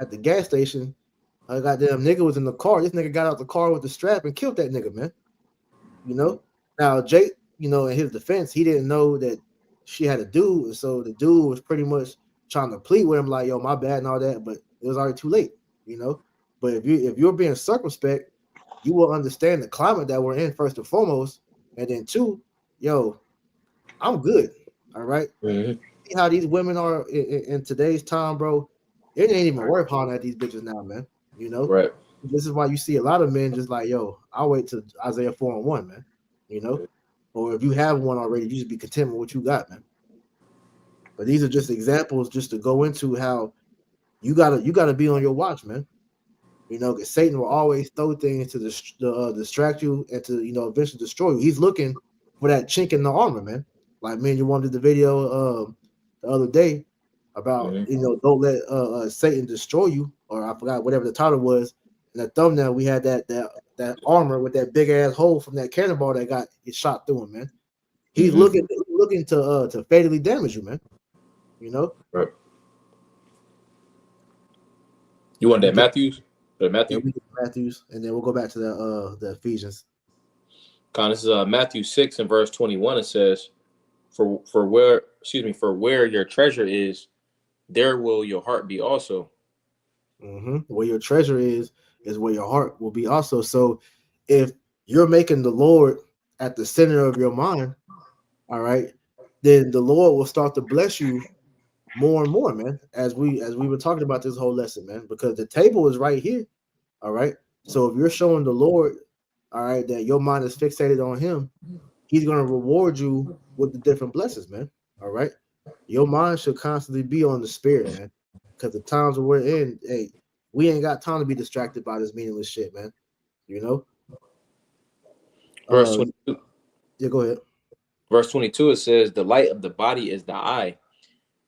at the gas station. A goddamn nigga was in the car. This nigga got out the car with the strap and killed that nigga, man. Now Jake, in his defense, he didn't know that she had a dude, and so the dude was pretty much trying to plead with him, like, "Yo, my bad" and all that, but it was already too late, But if you're being circumspect, you will understand the climate that we're in first and foremost, and then two, yo, I'm good, all right. Mm-hmm. See how these women are in today's time, bro. It ain't even worth hollering at these bitches now, man. Right. This is why you see a lot of men just like, yo, I'll wait till Isaiah 4:1, man. Or if you have one already, you just be content with what you got, man. But these are just examples just to go into how you gotta be on your watch, man. Because Satan will always throw things to distract you and to eventually destroy you. He's looking for that chink in the armor, man. Like me and you wanted the video the other day about don't let Satan destroy you, or I forgot whatever the title was. In the thumbnail, we had that armor with that big ass hole from that cannonball that got shot through him, man. He's looking to fatally damage you, man. Right. You want that Matthews? Matthew? Yeah, Matthews, and then we'll go back to the Ephesians. This is Matthew 6 and verse 21. It says, For where your treasure is, there will your heart be also. Where your treasure is where your heart will be also. So if you're making the Lord at the center of your mind, all right, then the Lord will start to bless you more and more, man, as we were talking about this whole lesson, man, because the table is right here. All right. So if you're showing the Lord, all right, that your mind is fixated on him, he's going to reward you with the different blessings, man. All right. Your mind should constantly be on the spirit, man, because the times we're in, hey, we ain't got time to be distracted by this meaningless shit, man. Verse 22. Yeah, go ahead. Verse 22, it says, "The light of the body is the eye.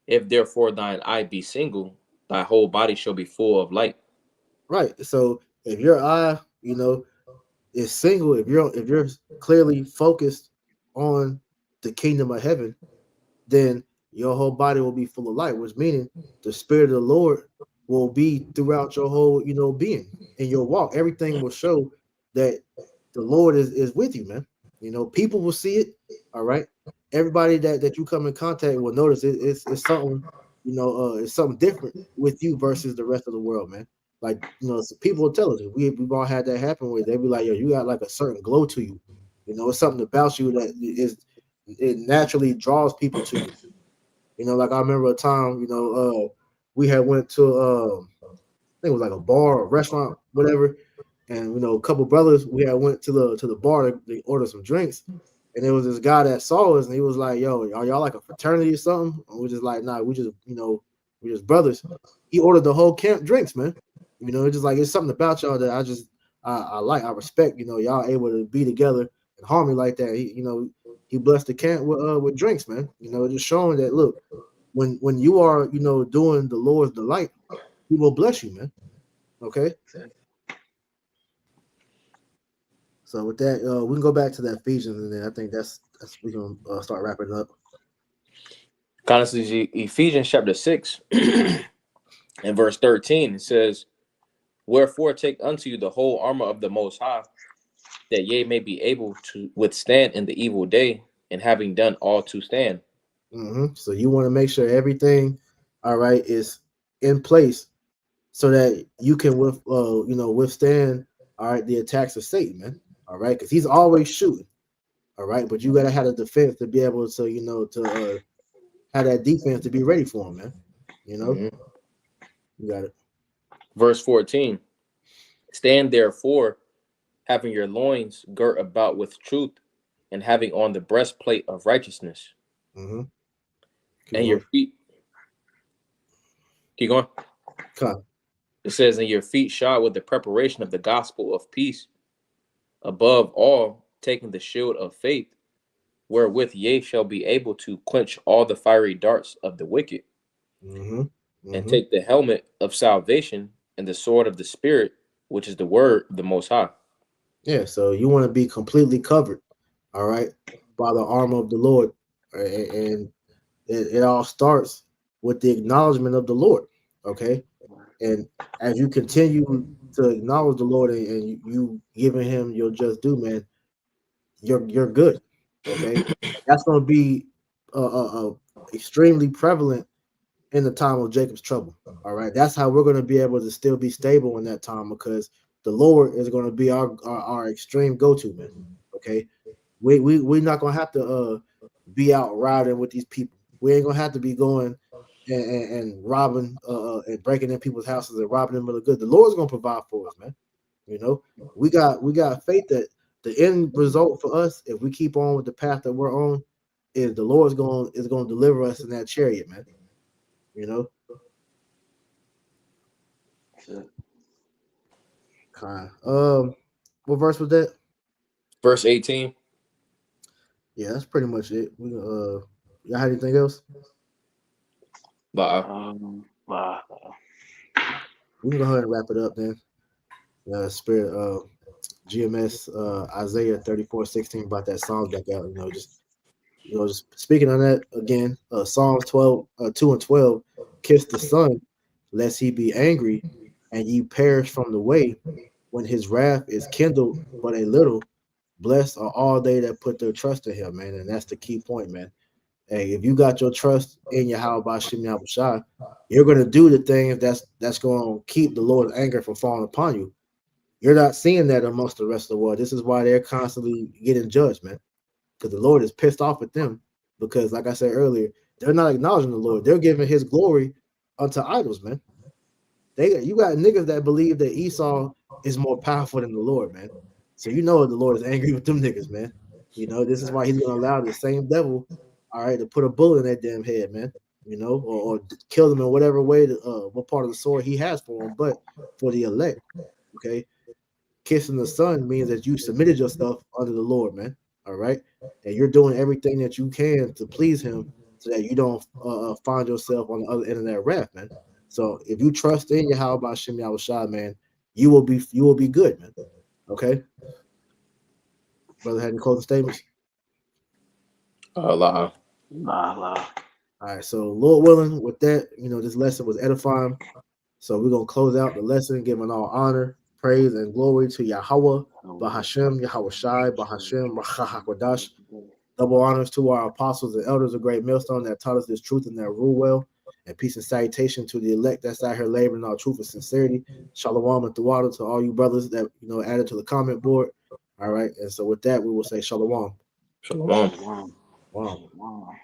If therefore thine eye be single, thy whole body shall be full of light." Right. So if your eye, is single, if you're clearly focused on the kingdom of heaven, then your whole body will be full of light, which meaning the spirit of the Lord will be throughout your whole, being in your walk. Everything will show that the Lord is with you, man. People will see it. All right. Everybody that you come in contact will notice it's something, it's something different with you versus the rest of the world, man. Like, so people will tell us, we've all had that happen where they be like, yo, you got like a certain glow to you. It's something about you that it naturally draws people to you. Like I remember a time, we had went to I think it was like a bar or restaurant, whatever. And a couple brothers, we had went to the bar to order some drinks. And there was this guy that saw us and he was like, yo, are y'all like a fraternity or something? And we're just like, nah, we just, we're just brothers. He ordered the whole camp drinks, man. It's just like it's something about y'all that I like, I respect, y'all able to be together and harmony like that. He blessed the camp with drinks, man. Just showing that look, when you are, doing the Lord's delight, he will bless you, man. Okay. So with that, we can go back to that Ephesians, and then I think that's we can start wrapping up. Honestly, Ephesians chapter 6 and verse 13, it says, "Wherefore take unto you the whole armor of the Most High, that ye may be able to withstand in the evil day, and having done all to stand." Mm-hmm. So you want to make sure everything, all right, is in place, so that you can withstand, all right, the attacks of Satan, man. All right, because he's always shooting. All right, but you gotta have the defense to be able to to have that defense to be ready for him, man. You got it. Verse 14, "Stand therefore, having your loins girt about with truth, and having on the breastplate of righteousness, Mm-hmm. and your feet." Keep going. Come. It says, "And your feet shod with the preparation of the gospel of peace. Above all, taking the shield of faith, wherewith ye shall be able to quench all the fiery darts of the wicked, and take the helmet of salvation and the sword of the Spirit, which is the word of the Most High." Yeah, so you want to be completely covered, all right, by the armor of the Lord, and it all starts with the acknowledgement of the Lord, okay? And as you continue to acknowledge the Lord and you giving him your just due, man, you're good, okay? That's going to be extremely prevalent in the time of Jacob's trouble, all right? That's how we're going to be able to still be stable in that time, because the Lord is going to be our extreme go-to, man, okay? We're not going to have to be out riding with these people. We ain't going to have to be going and robbing and breaking in people's houses and robbing them really good. The Lord's going to provide for us, man. We got faith that the end result for us, if we keep on with the path that we're on, is the Lord's going to deliver us in that chariot, man. What verse was that? Verse 18. Yeah, that's pretty much it. Y'all have anything else? Bye. We can go ahead and wrap it up then. Spirit GMS Isaiah 34:16 about that Psalms back out. Just speaking on that again, Psalms 2 and 12, kiss the Son, lest he be angry, and ye perish from the way, when his wrath is kindled but a little. Blessed are all they that put their trust in him, man. And that's the key point, man. Hey, if you got your trust in Yahweh Bashim Yahushua, you're going to do the things that's going to keep the Lord's anger from falling upon you. You're not seeing that amongst the rest of the world. This is why they're constantly getting judged, man. Because the Lord is pissed off at them. Because, like I said earlier, they're not acknowledging the Lord. They're giving his glory unto idols, man. You got niggas that believe that Esau is more powerful than the Lord, man. So the Lord is angry with them niggas, man. This is why he's going to allow the same devil, all right, to put a bullet in that damn head, man. Or kill them in whatever way, what part of the sword he has for them, but for the elect, okay? kissing the Son means that you submitted yourself under the Lord, man. All right, and you're doing everything that you can to please Him, so that you don't find yourself on the other end of that wrath, man. So if you trust in Yahweh Hashem Yahushua, man, you will be good, man. Okay, brother, had any closing statements? Allah. Nah. All right, so Lord willing, with that, this lesson was edifying. So we're gonna close out the lesson, giving all honor, praise, and glory to Yahweh, Bahashem, Yahweh Shai, Bahashem, Rachahakwadash. Double honors to our apostles and elders of Great Millstone that taught us this truth and that rule well. And peace and salutation to the elect that's out here laboring all truth and sincerity. Shalom and Thawada to all you brothers that added to the comment board. All right, and so with that, we will say shalom. Shalom. Wow. Wow.